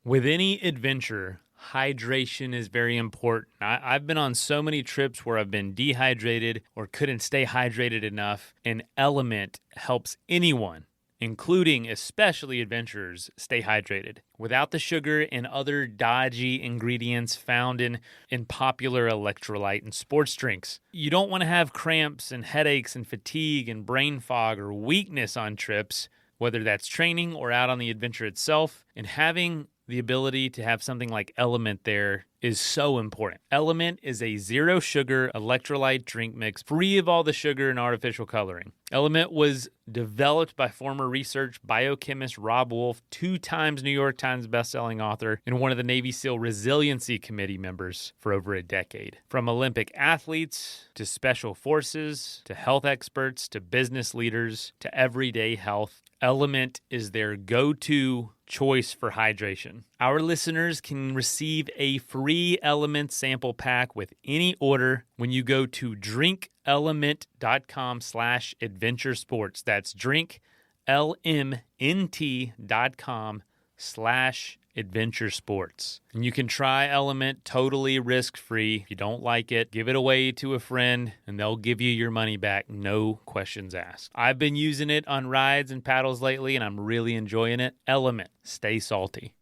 With any adventure, hydration is very important. I've been on so many trips where I've been dehydrated or couldn't stay hydrated enough, and Element helps anyone, including especially adventurers, stay hydrated. Without the sugar and other dodgy ingredients found in popular electrolyte and sports drinks. You don't want to have cramps and headaches and fatigue and brain fog or weakness on trips, whether that's training or out on the adventure itself, and having the ability to have something like Element there is so important. Element is a zero sugar electrolyte drink mix free of all the sugar and artificial coloring. Element was developed by former research biochemist Rob Wolf, 2 times New York Times bestselling author, and one of the Navy SEAL Resiliency Committee members for over a decade. From Olympic athletes to special forces to health experts to business leaders to everyday health, Element is their go-to choice for hydration. Our listeners can receive a free Element sample pack with any order when you go to drinkelement.com/adventuresports. That's drinklmnt.com/adventuresports. And you can try Element totally risk-free. If you don't like it, give it away to a friend and they'll give you your money back, no questions asked. I've been using it on rides and paddles lately and I'm really enjoying it. Element, stay salty.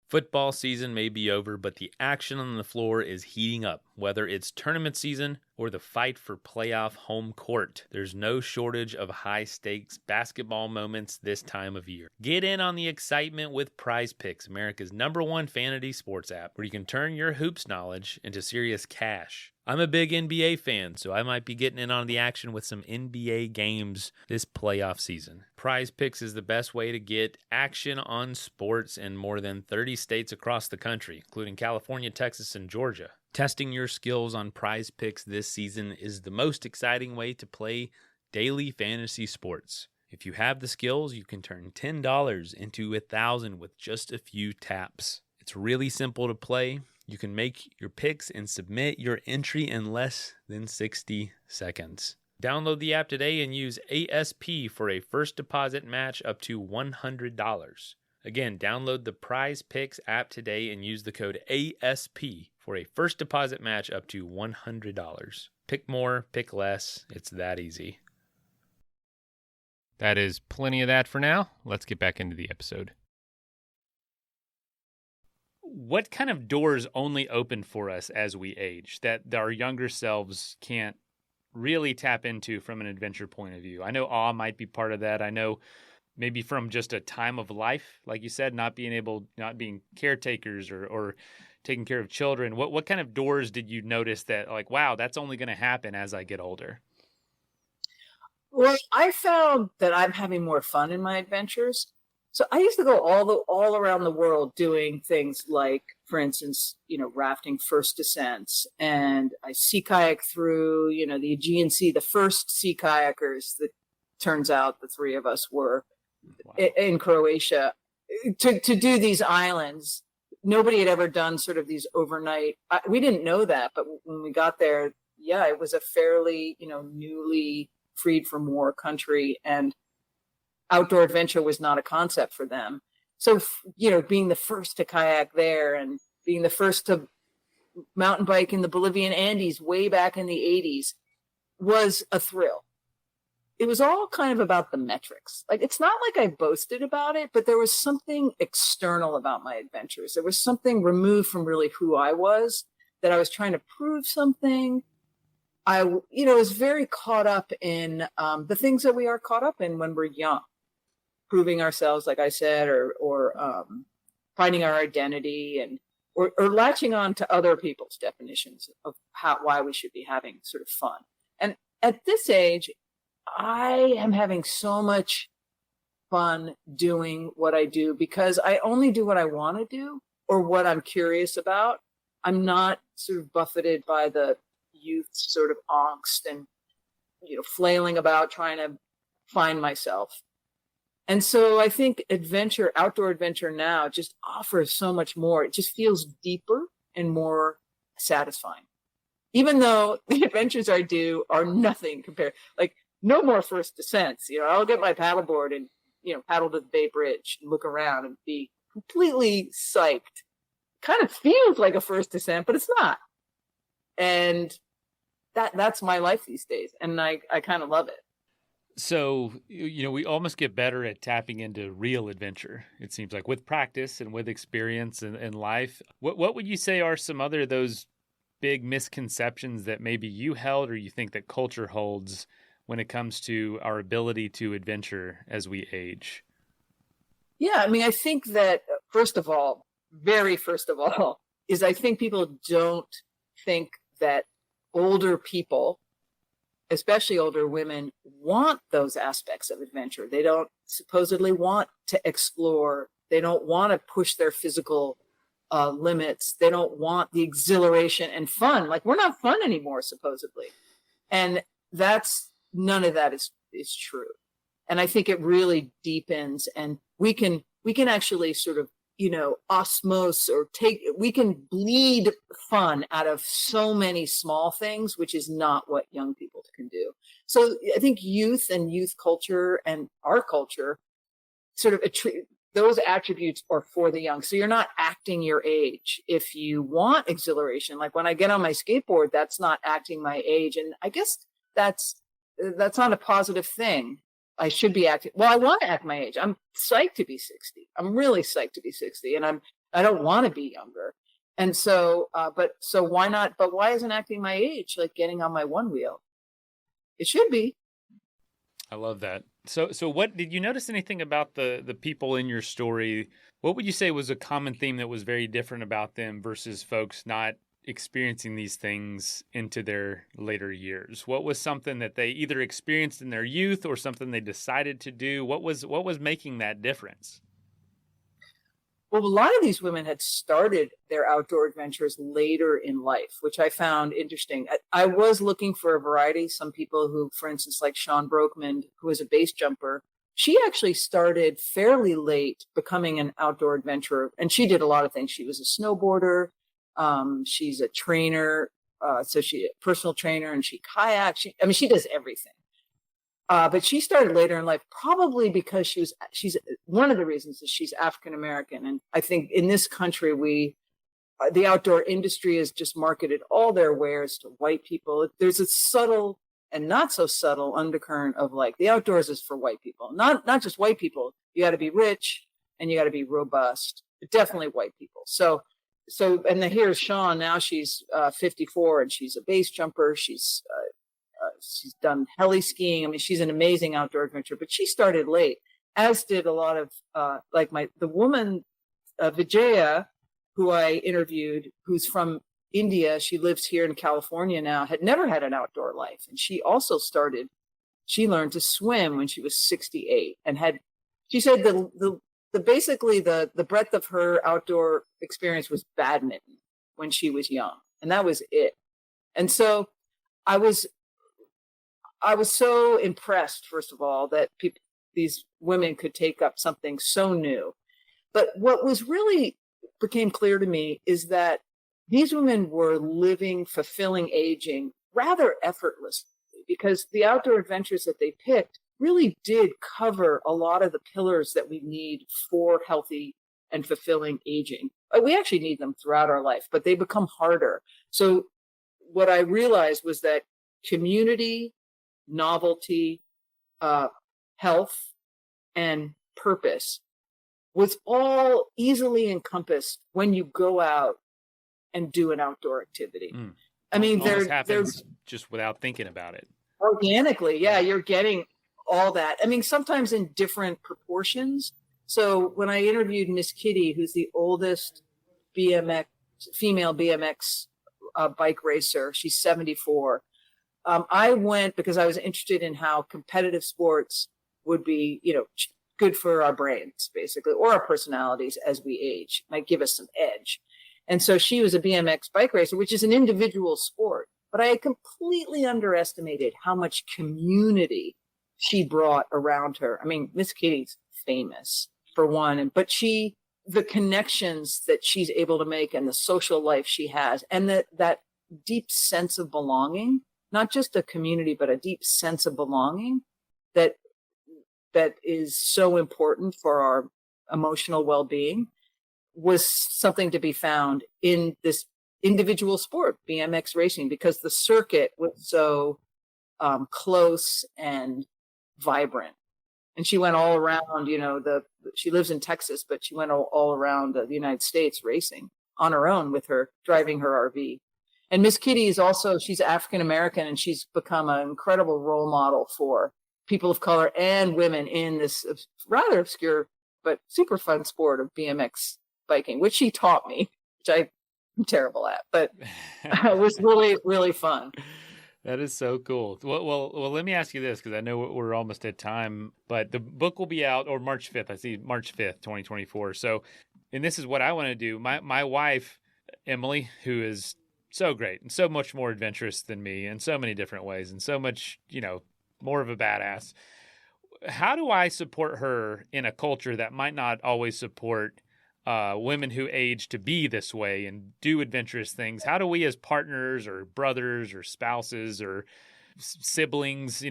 Football season may be over, but the action on the floor is heating up. Whether it's tournament season or the fight for playoff home court, there's no shortage of high-stakes basketball moments this time of year. Get in on the excitement with Prize Picks, America's #1 fantasy sports app, where you can turn your hoops knowledge into serious cash. I'm a big NBA fan, so I might be getting in on the action with some NBA games this playoff season. Prize Picks is the best way to get action on sports in more than 30 states across the country, including California, Texas, and Georgia. Testing your skills on Prize Picks this season is the most exciting way to play daily fantasy sports. If you have the skills, you can turn $10 into $1,000 with just a few taps. It's really simple to play. You can make your picks and submit your entry in less than 60 seconds. Download the app today and use ASP for a first deposit match up to $100. Again, download the Prize Picks app today and use the code ASP for a first deposit match up to $100. Pick more, pick less. It's that easy. That is plenty of that for now. Let's get back into the episode. What kind of doors only open for us as we age that our younger selves can't really tap into from an adventure point of view? I know awe might be part of that. I know maybe from just a time of life, like you said, not being caretakers or taking care of children. What kind of doors did you notice that, like, wow, that's only going to happen as I get older? Well, I found that I'm having more fun in my adventures. So I used to go all around the world doing things like, for instance, rafting first descents, and I sea kayak through, the Aegean Sea, the first sea kayakers that turns out the 3 of us were. Wow. In Croatia to do these islands. Nobody had ever done sort of these overnight. We didn't know that, but when we got there, yeah, it was a fairly, newly freed from war country, and outdoor adventure was not a concept for them. So, being the first to kayak there and being the first to mountain bike in the Bolivian Andes way back in the 80s was a thrill. It was all kind of about the metrics. Like, it's not like I boasted about it, but there was something external about my adventures. There was something removed from really who I was, that I was trying to prove something. I was very caught up in the things that we are caught up in when we're young, proving ourselves, like I said, or finding our identity, and or latching on to other people's definitions of why we should be having sort of fun. And at this age, I am having so much fun doing what I do because I only do what I want to do or what I'm curious about. I'm not sort of buffeted by the youth sort of angst and, flailing about trying to find myself. And so I think outdoor adventure now just offers so much more. It just feels deeper and more satisfying. Even though the adventures I do are nothing compared, like no more first descents. I'll get my paddleboard and, paddle to the Bay Bridge and look around and be completely psyched. Kind of feels like a first descent, but it's not. And that's my life these days. And I kind of love it. So, we almost get better at tapping into real adventure, it seems like, with practice and with experience and life. What would you say are some other those big misconceptions that maybe you held or you think that culture holds when it comes to our ability to adventure as we age? Yeah, I think that, first of all, is I think people don't think that older people, especially older women, want those aspects of adventure. They don't supposedly want to explore. They don't want to push their physical limits. They don't want the exhilaration and fun. Like, we're not fun anymore, supposedly. And none of that is true. And I think it really deepens, and we can actually sort of, osmose or we can bleed fun out of so many small things, which is not what young people can do. So I think youth and youth culture and our culture sort of those attributes are for the young. So you're not acting your age. If you want exhilaration, like when I get on my skateboard, that's not acting my age. And I guess that's not a positive thing. I should be acting. Well, I want to act my age. I'm psyched to be 60. I'm really psyched to be 60, and I don't want to be younger. And so, so why not? But why isn't acting my age like getting on my one wheel? It should be. I love that. So what did you notice anything about the people in your story? What would you say was a common theme that was very different about them versus folks not experiencing these things into their later years? What was something that they either experienced in their youth or something they decided to do? What was making that difference? Well, a lot of these women had started their outdoor adventures later in life, which I found interesting. I was looking for a variety. Some people who, for instance, like Sean Brockman, who was a base jumper, she actually started fairly late becoming an outdoor adventurer. And she did a lot of things. She was a snowboarder. She's a trainer, so she a personal trainer, and she kayaks. She does everything. But she started later in life, probably because she's one of the reasons is she's African American, and I think in this country the outdoor industry has just marketed all their wares to white people. There's a subtle and not so subtle undercurrent of like the outdoors is for white people, not just white people. You got to be rich and you got to be robust, but definitely white people. So, and then here's Sean. Now she's 54 and she's a base jumper. She's done heli skiing. She's an amazing outdoor adventurer, but she started late, as did a lot of the woman Vijaya, who I interviewed, who's from India. She lives here in California now. Had never had an outdoor life, and she also she learned to swim when she was 68, and she said basically the breadth of her outdoor experience was badminton when she was young, and that was it. And so I was so impressed, first of all, that these women could take up something so new. But what was really became clear to me is that these women were living fulfilling aging rather effortlessly, because the outdoor adventures that they picked really did cover a lot of the pillars that we need for healthy and fulfilling aging. We actually need them throughout our life, but they become harder. So what I realized was that community, novelty, health, and purpose was all easily encompassed when you go out and do an outdoor activity. They're just without thinking about it. Organically, yeah, you're getting all that. Sometimes in different proportions. So when I interviewed Miss Kitty, who's the oldest female BMX bike racer, she's 74. I went because I was interested in how competitive sports would be, good for our brains, basically, or our personalities as we age, might give us some edge. And so she was a BMX bike racer, which is an individual sport. But I had completely underestimated how much community she brought around her. I mean, Miss Kitty's famous for one, but the connections that she's able to make and the social life she has, and that deep sense of belonging, not just a community, but a deep sense of belonging that is so important for our emotional well-being, was something to be found in this individual sport, BMX racing, because the circuit was so close and vibrant. And she went all around, she lives in Texas, but she went all around the United States racing on her own with driving her RV. And Miss Kitty is also, she's African-American, and she's become an incredible role model for people of color and women in this rather obscure but super fun sport of BMX biking, which she taught me, which I'm terrible at, but it was really, really fun. That is so cool. Well, let me ask you this, because I know we're almost at time, but the book will be out, or March 5th. I see March 5th, 2024. So, and this is what I want to do. My wife, Emily, who is so great and so much more adventurous than me in so many different ways, and so much, more of a badass. How do I support her in a culture that might not always support women who age to be this way and do adventurous things? How do we, as partners or brothers or spouses or siblings,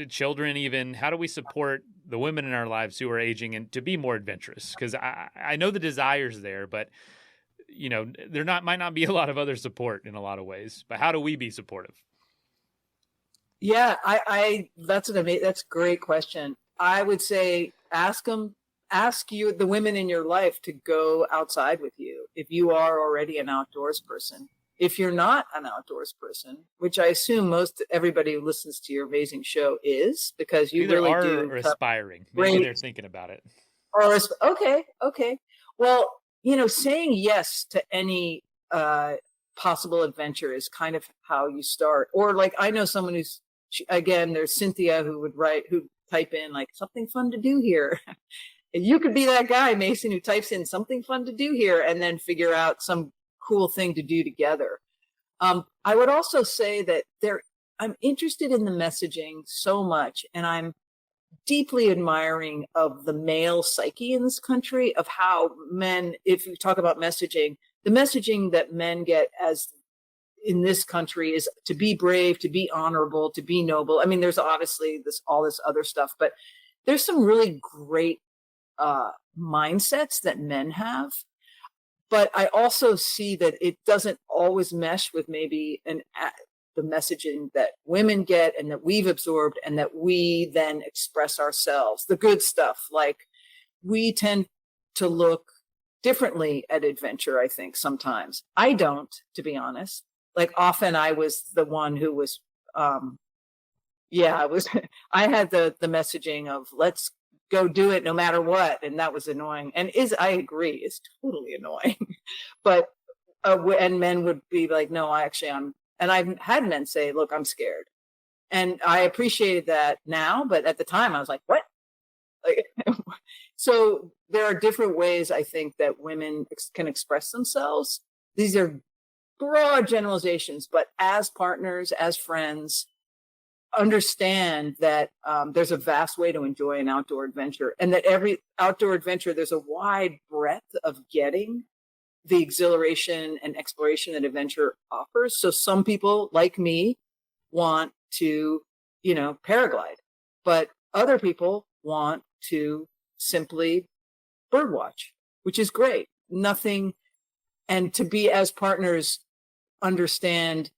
children even, how do we support the women in our lives who are aging and to be more adventurous? Because I know the desire's there, but there might not be a lot of other support in a lot of ways. But how do we be supportive? Yeah, that's a great question. I would say ask the women in your life to go outside with you if you are already an outdoors person. If you're not an outdoors person, which I assume everybody who listens to your amazing show is, because you either really are do. Or aspiring. Maybe they're thinking about it. Okay. Well, saying yes to any possible adventure is kind of how you start. Or like, I know someone there's Cynthia who type in like something fun to do here. And you could be that guy, Mason, who types in something fun to do here and then figure out some cool thing to do together. I would also say that I'm interested in the messaging so much, and I'm deeply admiring of the male psyche in this country, of how men, if you talk about messaging, the messaging that men get as in this country is to be brave, to be honorable, to be noble. I mean, there's obviously all this other stuff, but there's some really great mindsets that men have. But I also see that it doesn't always mesh with maybe the messaging that women get and that we've absorbed and that we then express ourselves. The good stuff, like we tend to look differently at adventure, I think, sometimes. I don't, to be honest. Like often I was the one who was, I had the messaging of let's go do it no matter what. And that was annoying. And I agree, it's totally annoying. But, and men would be like, no, and I've had men say, look, I'm scared. And I appreciated that now, but at the time I was like, what? So there are different ways I think that women can express themselves. These are broad generalizations, but as partners, as friends, understand that there's a vast way to enjoy an outdoor adventure, and that every outdoor adventure, there's a wide breadth of getting the exhilaration and exploration that adventure offers. So some people, like me, want to, paraglide, but other people want to simply birdwatch, which is great. Nothing, and to be as partners, understand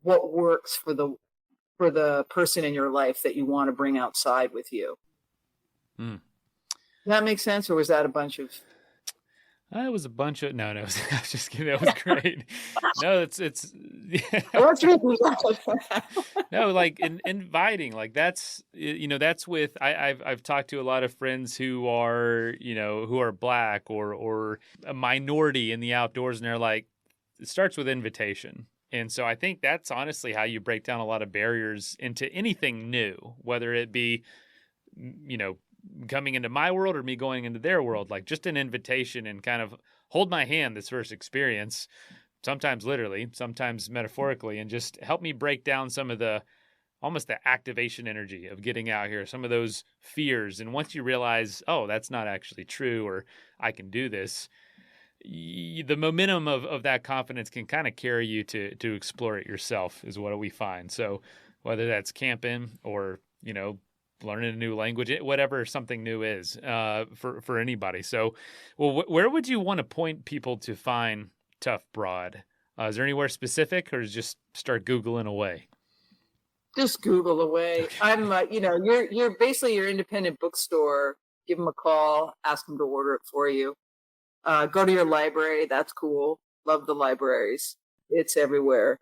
what works for the person in your life that you want to bring outside with you. Does that make sense? Or was that a bunch of... It was a bunch of... No, I was just kidding. That was great. No, it's no, like inviting, like that's with, I've talked to a lot of friends who are, who are Black or a minority in the outdoors, and they're like, it starts with invitation. And so I think that's honestly how you break down a lot of barriers into anything new, whether it be, coming into my world or me going into their world, like just an invitation and kind of hold my hand this first experience, sometimes literally, sometimes metaphorically, and just help me break down some of almost the activation energy of getting out here, some of those fears. And once you realize, oh, that's not actually true, or I can do this, the momentum of that confidence can kind of carry you to explore it yourself, is what we find. So whether that's camping or, learning a new language, whatever something new is for anybody. So, well, where would you want to point people to find Tough Broad? Is there anywhere specific, or just start Googling away? Just Google away. Okay. I'm, you're basically your independent bookstore. Give them a call, ask them to order it for you. Go to your library. That's cool. Love the libraries. It's everywhere.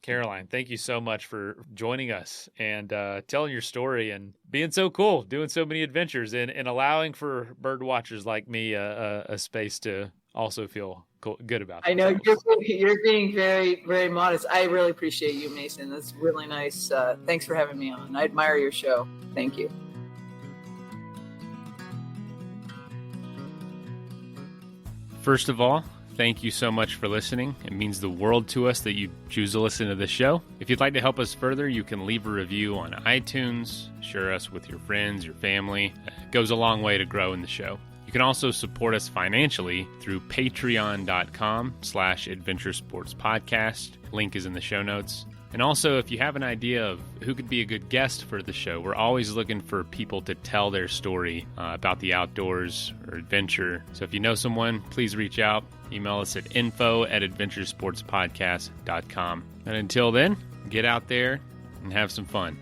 Caroline, thank you so much for joining us and telling your story and being so cool, doing so many adventures, and allowing for bird watchers like me a space to also feel good about themselves. I know you're being very, very modest. I really appreciate you, Mason. That's really nice. Thanks for having me on. I admire your show. Thank you. First of all, thank you so much for listening. It means the world to us that you choose to listen to this show. If you'd like to help us further, you can leave a review on iTunes, share us with your friends, your family. It goes a long way to growing the show. You can also support us financially through patreon.com/adventuresportspodcast. Link is in the show notes. And also, if you have an idea of who could be a good guest for the show, we're always looking for people to tell their story about the outdoors or adventure. So if you know someone, please reach out. Email us at info@adventuresportspodcast.com. And until then, get out there and have some fun.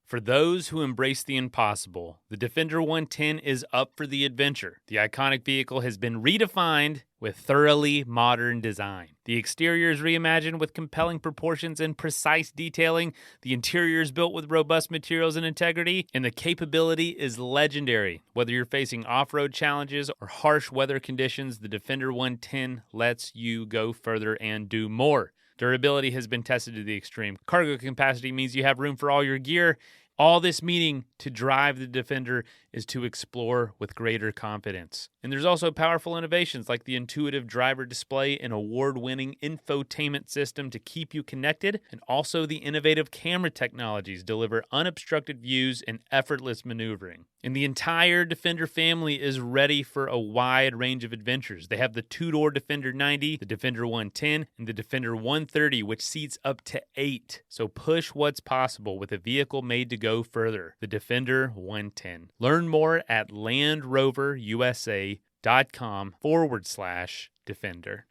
For those who embrace the impossible, the Defender 110 is up for the adventure. The iconic vehicle has been redefined with thoroughly modern design. The exterior is reimagined with compelling proportions and precise detailing. The interior is built with robust materials and integrity, and the capability is legendary. Whether you're facing off-road challenges or harsh weather conditions, the Defender 110 lets you go further and do more. Durability has been tested to the extreme. Cargo capacity means you have room for all your gear. All this meaning to drive the Defender is to explore with greater confidence. And there's also powerful innovations like the intuitive driver display and award-winning infotainment system to keep you connected, and also the innovative camera technologies deliver unobstructed views and effortless maneuvering. And the entire Defender family is ready for a wide range of adventures. They have the two-door Defender 90, the Defender 110, and the Defender 130, which seats up to 8. So push what's possible with a vehicle made to go further, the Defender 110. Learn more at LandRoverUSA.com/Defender.